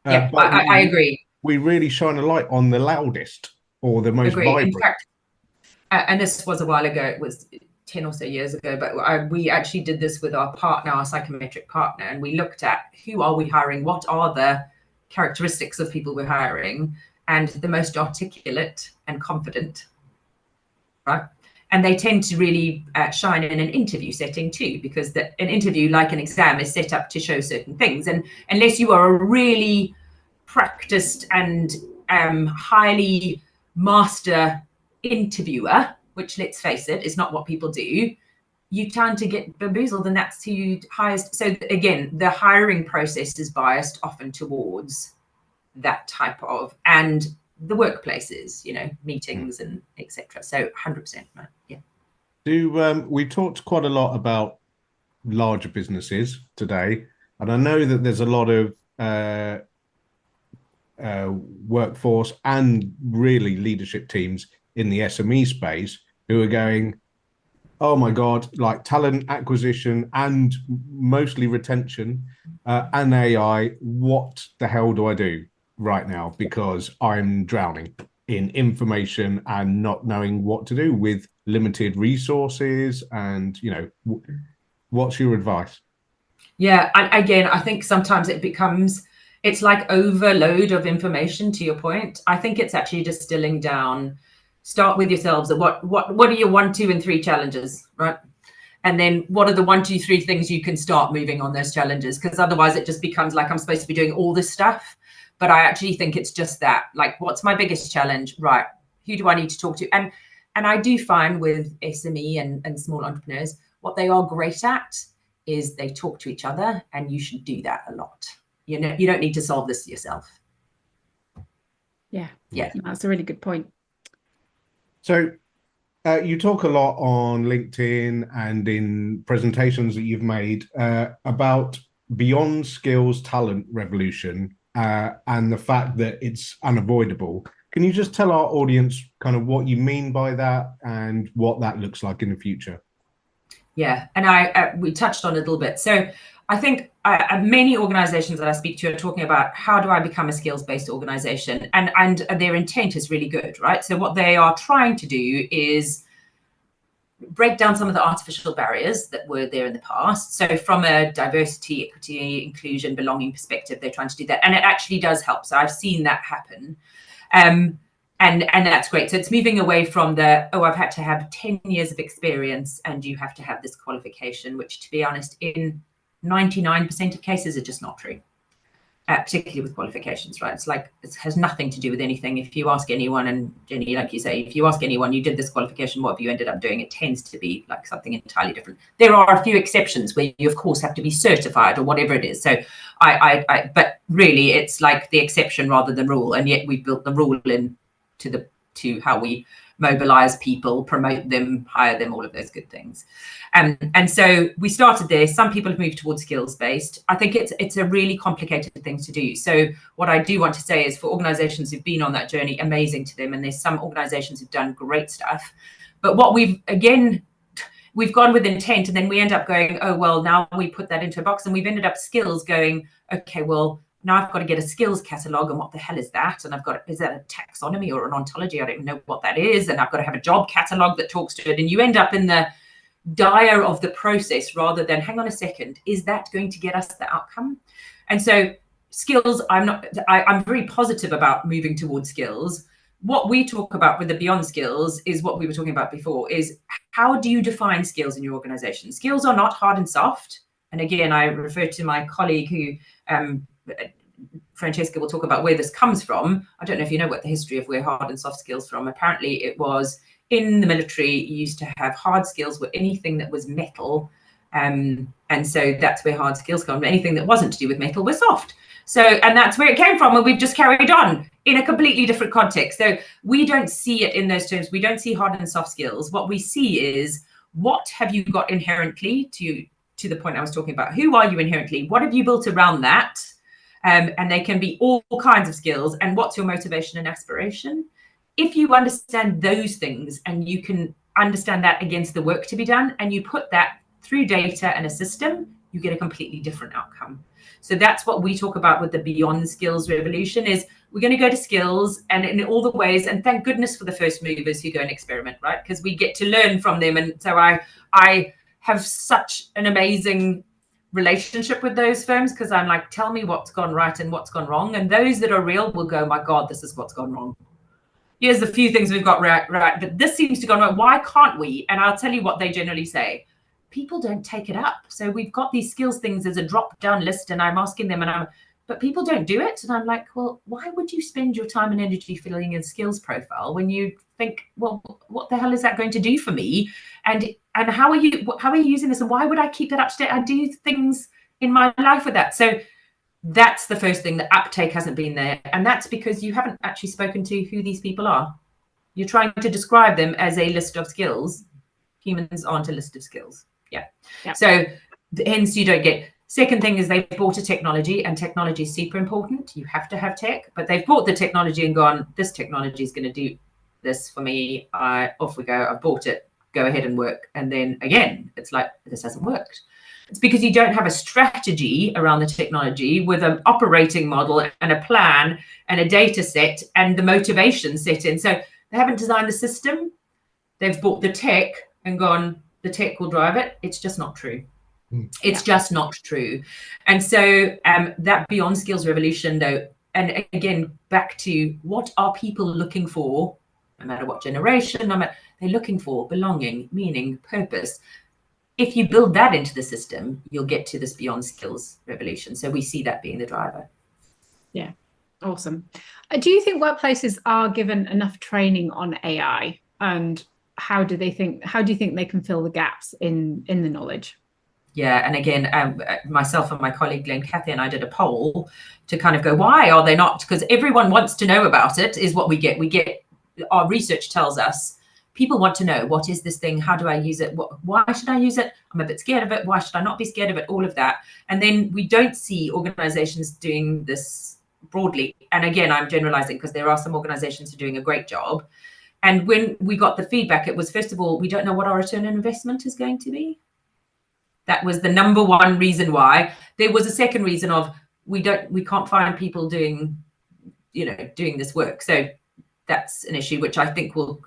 I agree. We really shine a light on the loudest or the most vibrant. In fact, and this was a while ago, it was 10 or so years ago, but we actually did this with our partner, our psychometric partner, and we looked at who are we hiring, what are the characteristics of people we're hiring, and the most articulate and confident, right? And they tend to really shine in an interview setting too, because an interview, like an exam, is set up to show certain things. And unless you are a really practiced and highly master interviewer, which, let's face it, is not what people do, you tend to get bamboozled, and that's who you hire. So again, the hiring process is biased often towards that type of, and the workplaces, meetings and etc. So 100%, right? Yeah. We talked quite a lot about larger businesses today, and I know that there's a lot of workforce and really leadership teams in the SME space who are going, oh my God, like talent acquisition and mostly retention and AI, what the hell do I do right now? Because I'm drowning in information and not knowing what to do with limited resources. And, what's your advice? Yeah, and again, I think sometimes it's like overload of information, to your point. I think it's actually distilling down. Start with yourselves. What are your 1, 2, and 3 challenges, right? And then what are the 1, 2, 3 things you can start moving on those challenges? Because otherwise it just becomes like I'm supposed to be doing all this stuff. But I actually think it's just that, like, what's my biggest challenge? Right. Who do I need to talk to? And I do find with SME and small entrepreneurs, what they are great at is they talk to each other, and you should do that a lot. You don't need to solve this yourself. Yeah. That's a really good point. So you talk a lot on LinkedIn and in presentations that you've made about beyond skills talent revolution and the fact that it's unavoidable. Can you just tell our audience kind of what you mean by that and what that looks like in the future? Yeah, and we touched on it a little bit. So I think many organizations that I speak to are talking about how do I become a skills-based organization, and their intent is really good, right? So what they are trying to do is break down some of the artificial barriers that were there in the past. So from a diversity, equity, inclusion, belonging perspective, they're trying to do that, and it actually does help. So I've seen that happen. And that's great. So it's moving away from the, oh, I've had to have 10 years of experience and you have to have this qualification, which, to be honest, in 99% of cases are just not true. Particularly with qualifications, right? It's like, it has nothing to do with anything. If you ask anyone, and Jenny, like you say, if you ask anyone, you did this qualification, what have you ended up doing? It tends to be like something entirely different. There are a few exceptions where you, of course, have to be certified or whatever it is. So but really, it's like the exception rather than rule. And yet we've built the rule in to how we mobilize people, promote them, hire them, all of those good things. And so we started there. Some people have moved towards skills-based. I think it's a really complicated thing to do. So what I do want to say is, for organizations who've been on that journey, amazing to them. And there's some organizations who've done great stuff. But what we've gone with intent, and then we end up going, oh, well, now we put that into a box, and we've ended up skills going, okay, well, now I've got to get a skills catalog, and what the hell is that? And is that a taxonomy or an ontology? I don't even know what that is. And I've got to have a job catalog that talks to it. And you end up in the dire of the process rather than, hang on a second, is that going to get us the outcome? And so skills, I'm very positive about moving towards skills. What we talk about with the beyond skills is what we were talking about before, is how do you define skills in your organization? Skills are not hard and soft. And again, I refer to my colleague who, Francesca, will talk about where this comes from. I don't know if you know what the history of where hard and soft skills from. Apparently it was in the military, you used to have hard skills were anything that was metal. And so that's where hard skills come. Anything that wasn't to do with metal was soft. So, and that's where it came from, and we've just carried on in a completely different context. So we don't see it in those terms. We don't see hard and soft skills. What we see is, what have you got inherently, to the point I was talking about? Who are you inherently? What have you built around that? And they can be all kinds of skills. And what's your motivation and aspiration? If you understand those things, and you can understand that against the work to be done, and you put that through data and a system, you get a completely different outcome. So that's what we talk about with the beyond skills revolution, is we're going to go to skills and in all the ways, and thank goodness for the first movers who go and experiment, right? Because we get to learn from them. And so I have such an amazing relationship with those firms, because I'm like, tell me what's gone right and what's gone wrong. And those that are real will go, my God, this is what's gone wrong. Here's the few things we've got right, but this seems to go wrong. Why can't we? And I'll tell you what they generally say. People don't take it up. So we've got these skills things as a drop down list, and I'm asking them, but people don't do it. And I'm like, well, why would you spend your time and energy filling in a skills profile when you think, well, what the hell is that going to do for me? And how are you using this? And why would I keep that up to date? I do things in my life with that. So that's the first thing. The uptake hasn't been there. And that's because you haven't actually spoken to who these people are. You're trying to describe them as a list of skills. Humans aren't a list of skills. Yeah. So hence you don't get. Second thing is, they've bought a technology, and technology is super important. You have to have tech, but they've bought the technology and gone, this technology is going to do this for me. Off we go. I've bought it. Go ahead and work. And then again, it's like, this hasn't worked. It's because you don't have a strategy around the technology with an operating model and a plan and a data set and the motivation set in. So they haven't designed the system. They've bought the tech and gone, the tech will drive it. It's just not true. It's just not true. And so that beyond skills revolution, though, and again, back to what are people looking for, no matter what generation, they're looking for belonging, meaning, purpose. If you build that into the system, you'll get to this beyond skills revolution. So we see that being the driver. Yeah, awesome. Do you think workplaces are given enough training on AI, and how do you think they can fill the gaps in the knowledge? Yeah, and again, myself and my colleague Glenn Cathy and I did a poll to kind of go, why are they not? Because everyone wants to know about it, is what we get. Our research tells us people want to know, what is this thing? How do I use it? Why should I use it? I'm a bit scared of it. Why should I not be scared of it? All of that. And then we don't see organizations doing this broadly. And again, I'm generalizing, because there are some organizations who are doing a great job. And when we got the feedback, it was, first of all, we don't know what our return on investment is going to be. That was the number one reason why. There was a second reason of, we can't find people doing this work. So that's an issue which I think will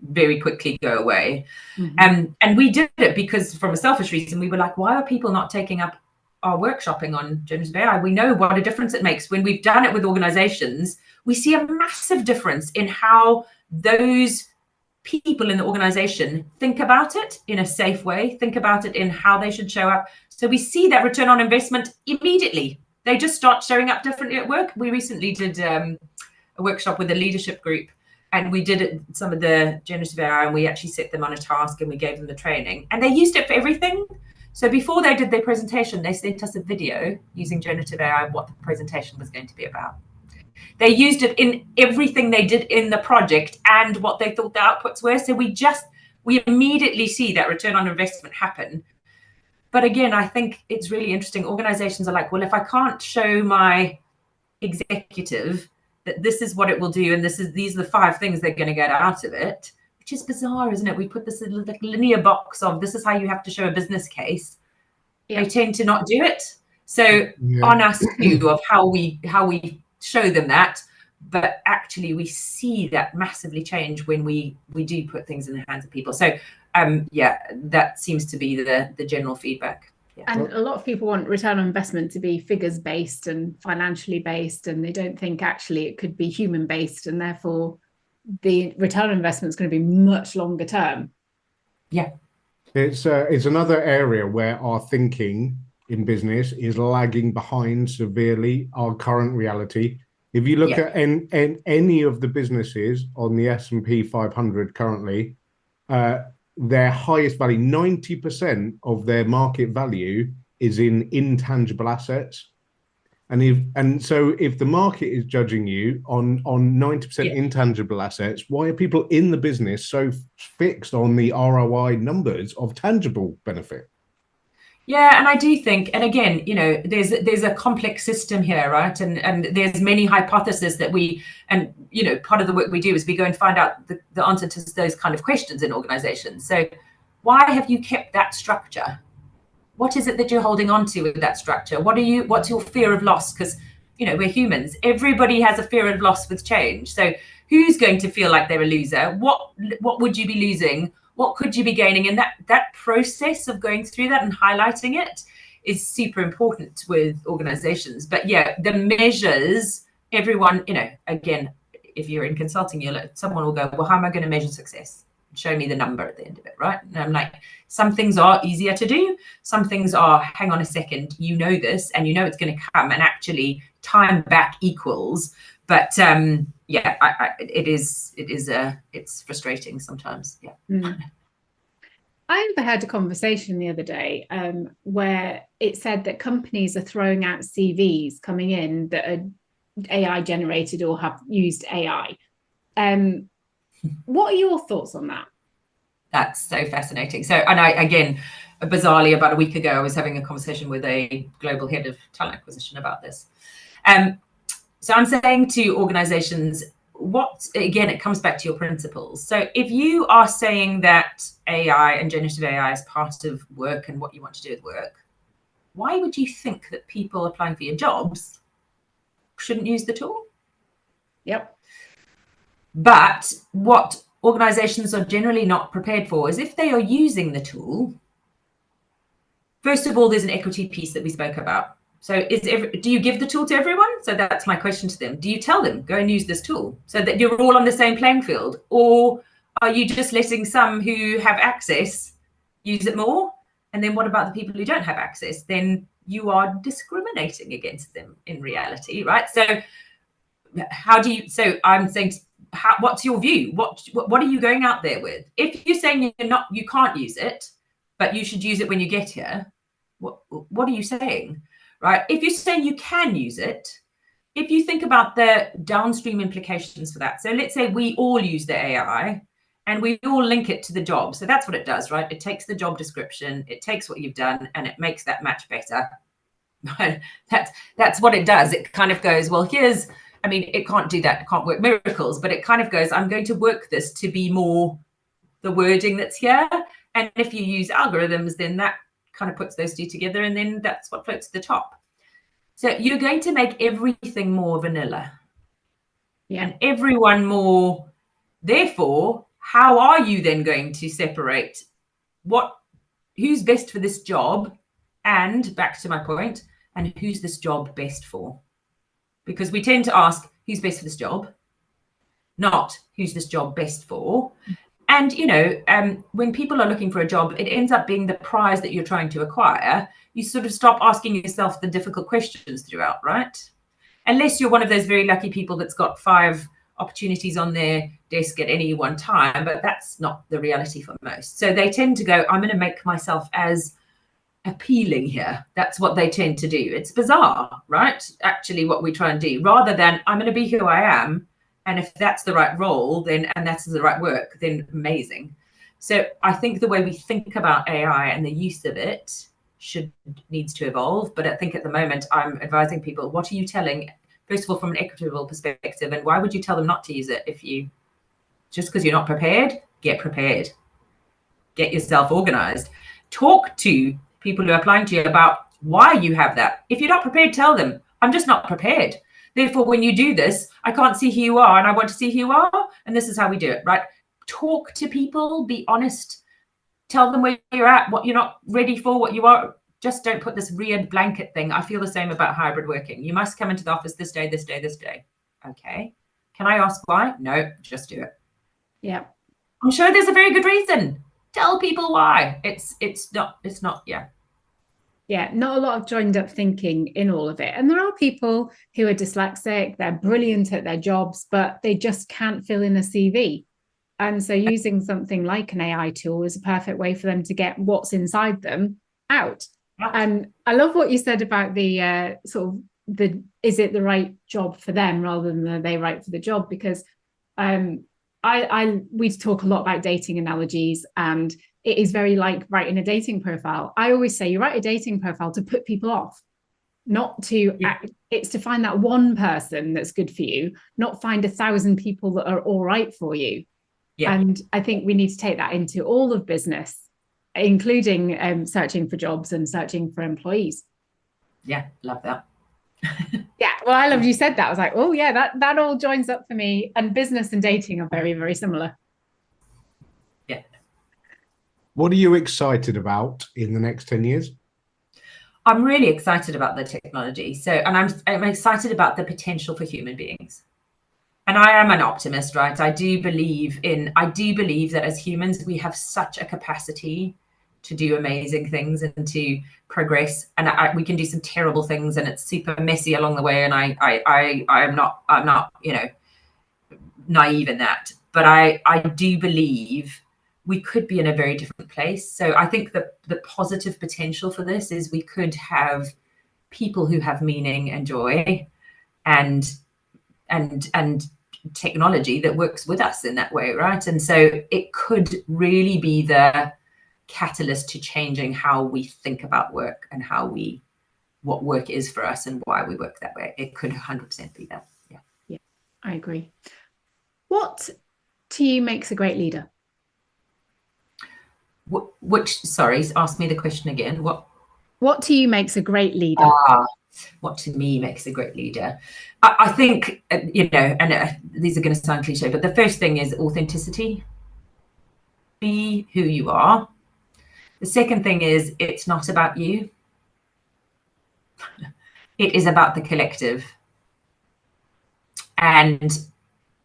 very quickly go away. Mm-hmm. And we did it because, from a selfish reason, we were like, why are people not taking up are workshopping on generative AI, we know what a difference it makes. When we've done it with organizations, we see a massive difference in how those people in the organization think about it in a safe way, think about it in how they should show up. So we see that return on investment immediately. They just start showing up differently at work. We recently did a workshop with a leadership group, and we did it, some of the generative AI, and we actually set them on a task and we gave them the training, and they used it for everything. So before they did their presentation, they sent us a video using generative AI, what the presentation was going to be about. They used it in everything they did in the project and what they thought the outputs were. So we immediately see that return on investment happen. But again, I think it's really interesting. Organizations are like, well, if I can't show my executive that this is what it will do, and these are the 5 things they're going to get out of it, which is bizarre, isn't it? We put this in like linear box of this is how you have to show a business case. They tend to not do it. So on us view of how we show them that, but actually we see that massively change when we do put things in the hands of people. So that seems to be the general feedback. And a lot of people want return on investment to be figures based and financially based, and they don't think actually it could be human based, and therefore the return on investment is going to be much longer term. It's another area where our thinking in business is lagging behind severely our current reality. If you look at any of the businesses on the S&P 500 currently, their highest value, 90% of their market value is in intangible assets. And so if the market is judging you on 90% intangible assets, why are people in the business so fixed on the ROI numbers of tangible benefit? Yeah, and I do think, and again, there's a complex system here, right? And there's many hypotheses that part of the work we do is we go and find out the answer to those kind of questions in organizations. So why have you kept that structure? What is it that you're holding on to with that structure? What's your fear of loss? Because, we're humans. Everybody has a fear of loss with change. So who's going to feel like they're a loser? What would you be losing? What could you be gaining? And that process of going through that and highlighting it is super important with organizations. But the measures, everyone, again, if you're in consulting, someone will go, well, how am I going to measure success? Show me the number at the end of it, right? And I'm like, some things are easier to do. Some things are, hang on a second, this, and it's going to come, and actually time back equals. But it's frustrating sometimes. I overheard a conversation the other day where it said that companies are throwing out CVs coming in that are AI generated or have used AI. What are your thoughts on that? That's so fascinating. So, and again, bizarrely, about a week ago, I was having a conversation with a global head of talent acquisition about this. So I'm saying to organizations, again, it comes back to your principles. So if you are saying that AI and generative AI is part of work and what you want to do with work, why would you think that people applying for your jobs shouldn't use the tool? But what organizations are generally not prepared for is if they are using the tool, first of all, there's an equity piece that we spoke about. So do you give the tool to everyone? So that's my question to them. Do you tell them, go and use this tool so that you're all on the same playing field? Or are you just letting some who have access use it more? And then what about the people who don't have access? Then you are discriminating against them in reality, right? So I'm saying, what's your view? What are you going out there with? If you're saying you can't use it, but you should use it when you get here, what are you saying? Right? If you're saying you can use it, if you think about the downstream implications for that. So let's say we all use the AI and we all link it to the job. So that's what it does, right? It takes the job description, it takes what you've done, and it makes that match better. That's what it does. It kind of goes, well, it can't do that. It can't work miracles, but it kind of goes, I'm going to work this to be more the wording that's here. And if you use algorithms, then that kind of puts those two together, and then that's what floats to the top. So you're going to make everything more vanilla, and everyone more. Therefore, how are you then going to separate who's best for this job And back to my point, and who's this job best for? Because we tend to ask who's best for this job, not who's this job best for. And, you know, when people are looking for a job, it ends up being the prize that you're trying to acquire. You sort of stop asking yourself the difficult questions throughout, right? Unless you're one of those very lucky people that's got 5 opportunities on their desk at any one time, but that's not the reality for most. So they tend to go, I'm going to make myself as appealing here. That's what they tend to do. It's bizarre, right? Actually, what we try and do, rather than I'm going to be who I am. And if that's the right role, then, and that's the right work, then amazing. So I think the way we think about AI and the use of it needs to evolve. But I think at the moment, I'm advising people, what are you telling, first of all, from an equitable perspective, and why would you tell them not to use it? If you, just because you're not prepared, get prepared. Get yourself organized. Talk to people who are applying to you about why you have that. If you're not prepared, tell them, I'm just not prepared. Therefore, when you do this, I can't see who you are and I want to see who you are. And this is how we do it, right? Talk to people, be honest, tell them where you're at, what you're not ready for, what you are. Just don't put this weird blanket thing. I feel the same about hybrid working. You must come into the office this day, this day, this day. Okay. Can I ask why? No, just do it. Yeah. I'm sure there's a very good reason. Tell people why. It's not, yeah. Yeah, not a lot of joined up thinking in all of it. And there are people who are dyslexic, they're brilliant at their jobs, but they just can't fill in a CV. And so using something like an AI tool is a perfect way for them to get what's inside them out. Yeah. And I love what you said about the is it the right job for them rather than are they right for the job? Because we talk a lot about dating analogies, and it is very like writing a dating profile. I always say you write a dating profile to put people off, not to act. It's to find that one person that's good for you, not find 1,000 people that are all right for you. Yeah. And I think we need to take that into all of business, including searching for jobs and searching for employees. Yeah, love that. Yeah, well, I love you said that. I was like, oh yeah, that all joins up for me. And business and dating are very, very similar. Yeah. What are you excited about in the next 10 years? I'm really excited about the technology. So, and I'm excited about the potential for human beings. And I am an optimist, right? I do believe that as humans, we have such a capacity to do amazing things and to progress. And we can do some terrible things, and it's super messy along the way. And I'm not, you know, naive in that. But I do believe we could be in a very different place. So I think that the positive potential for this is we could have people who have meaning and joy and technology that works with us in that way, right? And so it could really be the catalyst to changing how we think about work and what work is for us and why we work that way. It could 100% be that. Yeah, I agree. What to you makes a great leader? Sorry, ask me the question again. What to you makes a great leader? What to me makes a great leader? I think, you know, and these are going to sound cliche, but the first thing is authenticity. Be who you are. The second thing is it's not about you. It is about the collective. And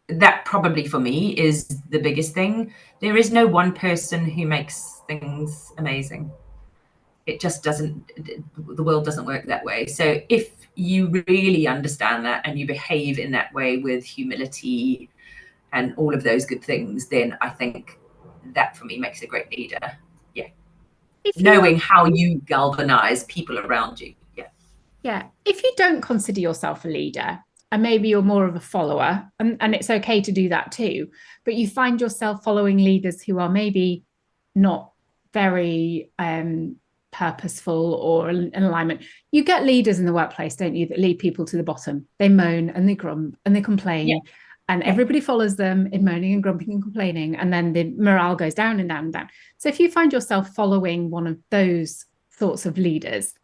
that probably for me is the biggest thing. There is no one person who makes things amazing. It just doesn't, the world doesn't work that way. So if you really understand that and you behave in that way with humility and all of those good things, then I think that for me makes a great leader. Yeah. Knowing how you galvanize people around you. Yeah. Yeah. If you don't consider yourself a leader, and maybe you're more of a follower, and it's okay to do that too, but you find yourself following leaders who are maybe not very purposeful or in alignment. You get leaders in the workplace, don't you, that lead people to the bottom. They moan and they grump and they complain, and everybody follows them in moaning and grumping and complaining, and then the morale goes down and down and down. So if you find yourself following one of those sorts of leaders,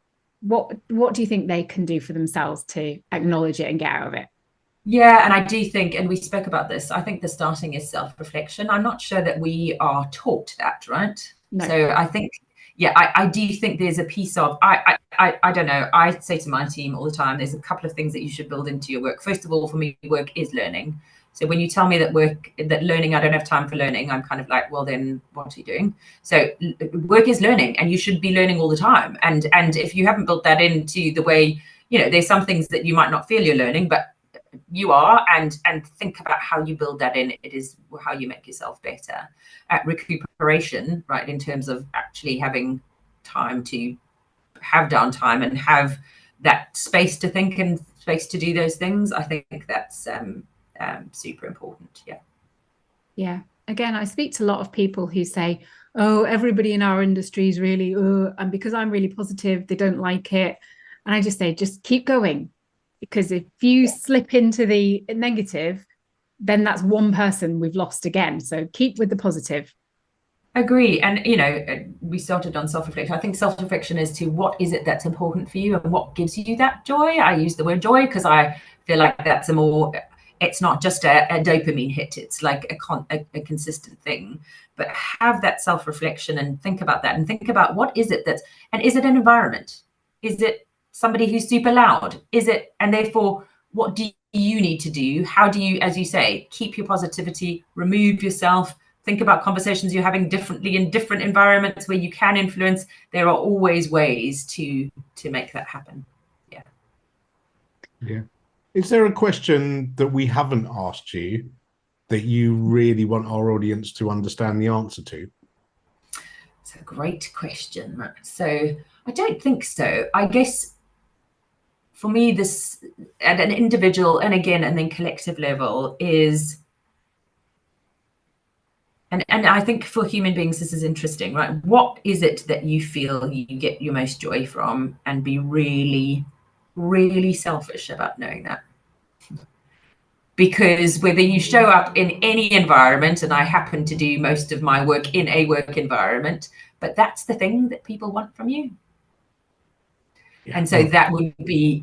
what do you think they can do for themselves to acknowledge it and get out of it? Yeah, and I do think, and we spoke about this, I think the starting is self-reflection. I'm not sure that we are taught that, right? No. So I think yeah, I do think there's a piece of, I don't know, I say to my team all the time, there's a couple of things that you should build into your work. First of all, for me, work is learning. So when you tell me that learning, I don't have time for learning, I'm kind of like, well, then what are you doing? So work is learning, and you should be learning all the time. And if you haven't built that into the way, you know, there's some things that you might not feel you're learning, but you are, and think about how you build that in. It is how you make yourself better. At recuperation, right, in terms of actually having time to have downtime and have that space to think and space to do those things, I think that's super important. Yeah. Again, I speak to a lot of people who say, oh, everybody in our industry is really, and because I'm really positive, they don't like it. And I just say, just keep going. Because if you slip into the negative, then that's one person we've lost again. So keep with the positive. Agree. And, you know, we started on self-reflection. I think self-reflection is to what is it that's important for you and what gives you that joy. I use the word joy because I feel like that's it's not just a dopamine hit. It's like a consistent thing. But have that self-reflection and think about that, and think about what is it and is it an environment? Is it somebody who's super loud? Is it, and therefore, what do you need to do? How do you, as you say, keep your positivity, remove yourself, think about conversations you're having differently in different environments where you can influence. There are always ways to make that happen. Yeah. Is there a question that we haven't asked you that you really want our audience to understand the answer to? It's a great question. So I don't think so. I guess for me, this at an individual and then collective level is, and I think for human beings, this is interesting, right? What is it that you feel you get your most joy from, and be really, really selfish about knowing that? Because whether you show up in any environment, and I happen to do most of my work in a work environment, but that's the thing that people want from you. Yeah. And so that would be,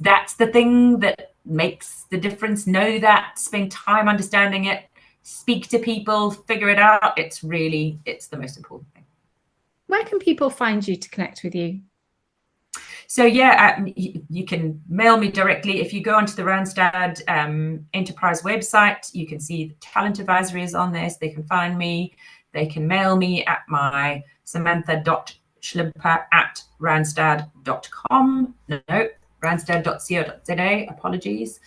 that's the thing that makes the difference. Know that, spend time understanding it, speak to people, figure it out. It's the most important thing. Where can people find you to connect with you? So you can mail me directly. If you go onto the Randstad Enterprise website, you can see the Talent Advisory is on there, so they can find me. They can mail me at my samantha.schlimper@randstad.com. No, randstad.co.za, apologies.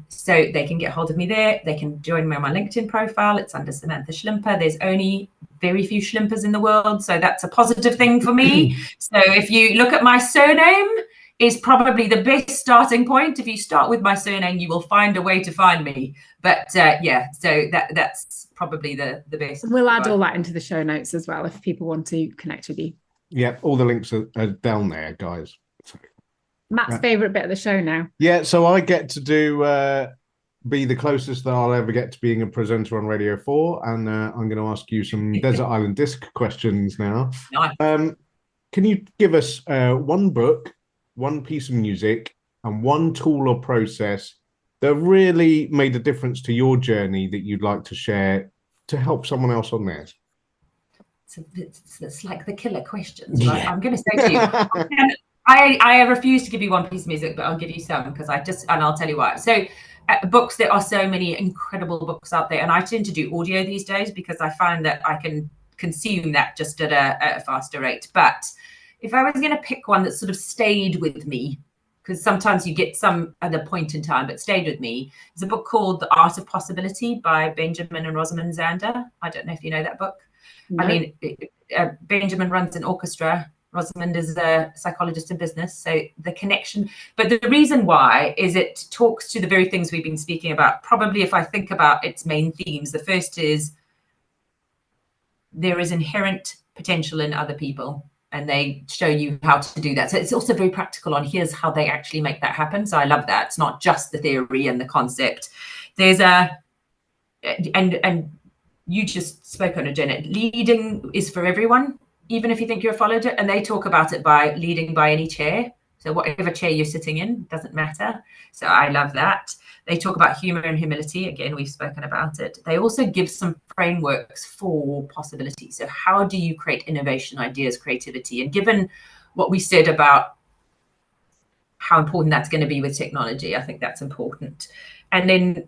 So they can get hold of me there. They can join me on my LinkedIn profile. It's under Samantha Schlimper. There's only very few Schlimpers in the world, so that's a positive thing for me. So if you look at my surname, is probably the best starting point. If you start with my surname, you will find a way to find me. But so that's probably the best. We'll add all that into the show notes as well if people want to connect with you. Yeah, all the links are down there, guys. So, Matt's favourite bit of the show now. Yeah, so I get to do be the closest that I'll ever get to being a presenter on Radio 4, and I'm going to ask you some Desert Island Disc questions now. Nice. Can you give us one book, one piece of music, and one tool or process that really made a difference to your journey that you'd like to share to help someone else on theirs? It's like the killer questions, right? Yeah. I'm going to say to you, I refuse to give you one piece of music, but I'll give you some and I'll tell you why. So books, there are so many incredible books out there, and I tend to do audio these days because I find that I can consume that just at a faster rate. But if I was going to pick one that sort of stayed with me, because sometimes you get some other point in time, but stayed with me, there's a book called The Art of Possibility by Benjamin and Rosamund Zander. I don't know if you know that book. No. I mean, Benjamin runs an orchestra. Rosamund is a psychologist in business. So the connection, but the reason why is it talks to the very things we've been speaking about. Probably if I think about its main themes, the first is there is inherent potential in other people, and they show you how to do that. So it's also very practical on here's how they actually make that happen. So I love that. It's not just the theory and the concept. There's and you just spoke on it, Janet. Leading is for everyone, even if you think you're a follower, and they talk about it by leading by any chair. So whatever chair you're sitting in, doesn't matter. So I love that. They talk about humor and humility. Again, we've spoken about it. They also give some frameworks for possibility. So how do you create innovation, ideas, creativity? And given what we said about how important that's going to be with technology, I think that's important. And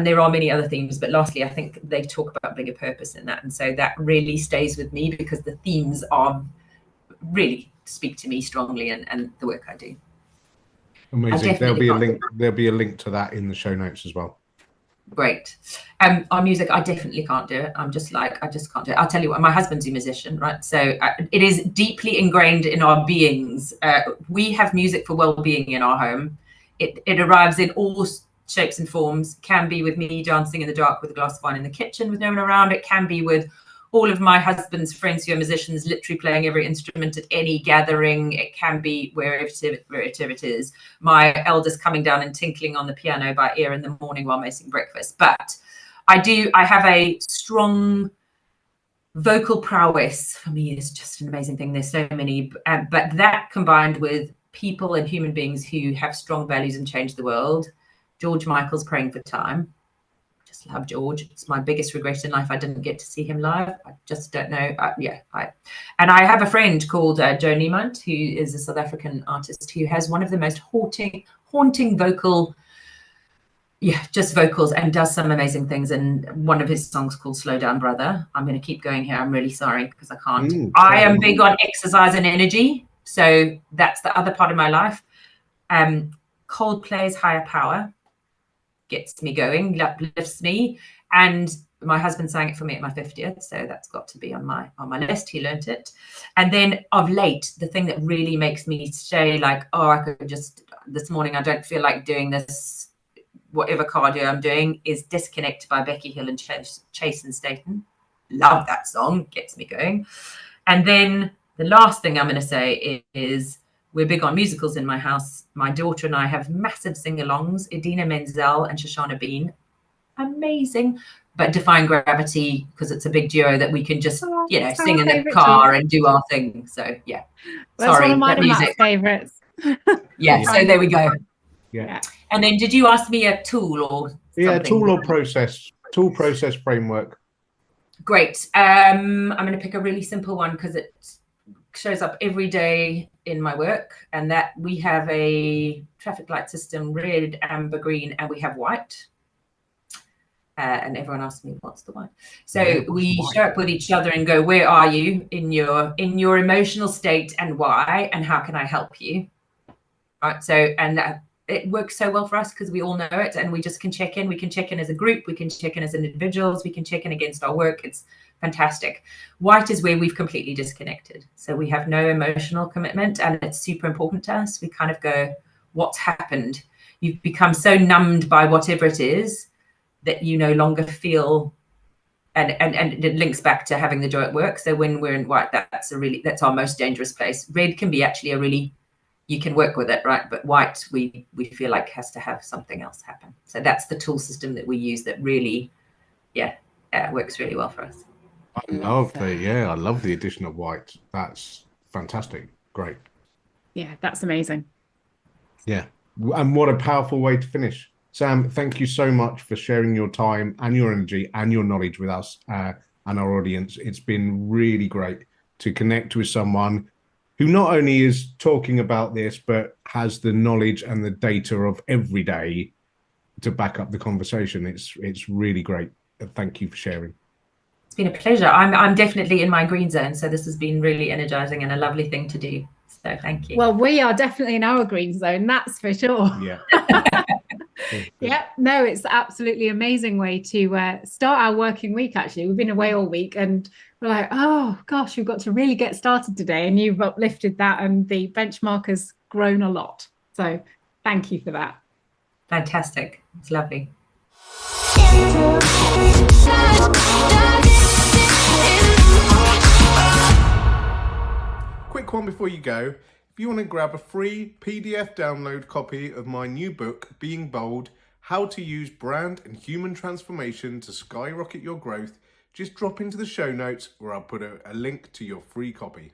there are many other themes, but lastly, I think they talk about bigger purpose in that. And so that really stays with me because the themes are really speak to me strongly and the work I do. Amazing. There'll be a link to that in the show notes as well. Great. Our music, I definitely can't do it. I just can't do it. I'll tell you what, my husband's a musician, right? So it is deeply ingrained in our beings. We have music for well-being in our home. It arrives in all shapes and forms. Can be with me dancing in the dark with a glass of wine in the kitchen with no one around. It can be with all of my husband's friends who are musicians, literally playing every instrument at any gathering. It can be wherever it is. My eldest coming down and tinkling on the piano by ear in the morning while making breakfast. But I have a strong vocal prowess. For me, it's just an amazing thing. There's so many, but that combined with people and human beings who have strong values and change the world. George Michael's Praying for Time. Love George. It's my biggest regret in life I didn't get to see him live. I just don't know. And I have a friend called Joe Niemand, who is a South African artist who has one of the most haunting vocal, just vocals, and does some amazing things. And one of his songs called Slow Down Brother. I'm going to keep going here. I'm really sorry because I can't. I am big on exercise and energy. So that's the other part of my life. Coldplay's Higher Power gets me going, lifts me, and my husband sang it for me at my 50th, so that's got to be on my list. He learnt it. And then of late, the thing that really makes me say like, oh, I could just, this morning I don't feel like doing this, whatever cardio I'm doing, is Disconnect by Becky Hill and Chase and Staten. Love that song, gets me going. And then the last thing I'm going to say is we're big on musicals in my house. My daughter and I have massive sing-alongs. Idina Menzel and Shoshana Bean. Amazing. But Defying Gravity, because it's a big duo that we can just, sing in the car and do our thing. So, yeah. That's one of my favourites. Yeah, so there we go. Yeah. And then did you ask me a tool or something? Yeah, tool or process. Tool, process, framework. Great. I'm going to pick a really simple one because it shows up every day in my work, and that we have a traffic light system, red, amber, green, and we have white. And everyone asks me, what's the white? So we show up with each other and go, where are you in your emotional state and why, and how can I help you? Right. So, and it works so well for us because we all know it, and we just can check in. We can check in as a group. We can check in as individuals. We can check in against our work. It's fantastic. White is where we've completely disconnected. So we have no emotional commitment, and it's super important to us. We kind of go, what's happened? You've become so numbed by whatever it is that you no longer feel, and it links back to having the joy at work. So when we're in white, that's our most dangerous place. Red can be actually you can work with it, right? But white, we feel like has to have something else happen. So that's the tool system that we use that really, works really well for us. I love the addition of white. That's fantastic. Great. Yeah, that's amazing. Yeah. And what a powerful way to finish. Sam, thank you so much for sharing your time and your energy and your knowledge with us and our audience. It's been really great to connect with someone who not only is talking about this, but has the knowledge and the data of every day to back up the conversation. It's really great. Thank you for sharing. It's been a pleasure. I'm definitely in my green zone, so this has been really energizing and a lovely thing to do. So thank you. Well, we are definitely in our green zone, that's for sure. Yeah. Yeah, no, it's absolutely amazing way to start our working week. Actually, we've been away all week and we're like, oh gosh, we've got to really get started today, and you've uplifted that, and the benchmark has grown a lot. So thank you for that. Fantastic. It's lovely. Quick one before you go. If you want to grab a free PDF download copy of my new book, Being Bold, How to Use Brand and Human Transformation to Skyrocket Your Growth, just drop into the show notes where I'll put a link to your free copy.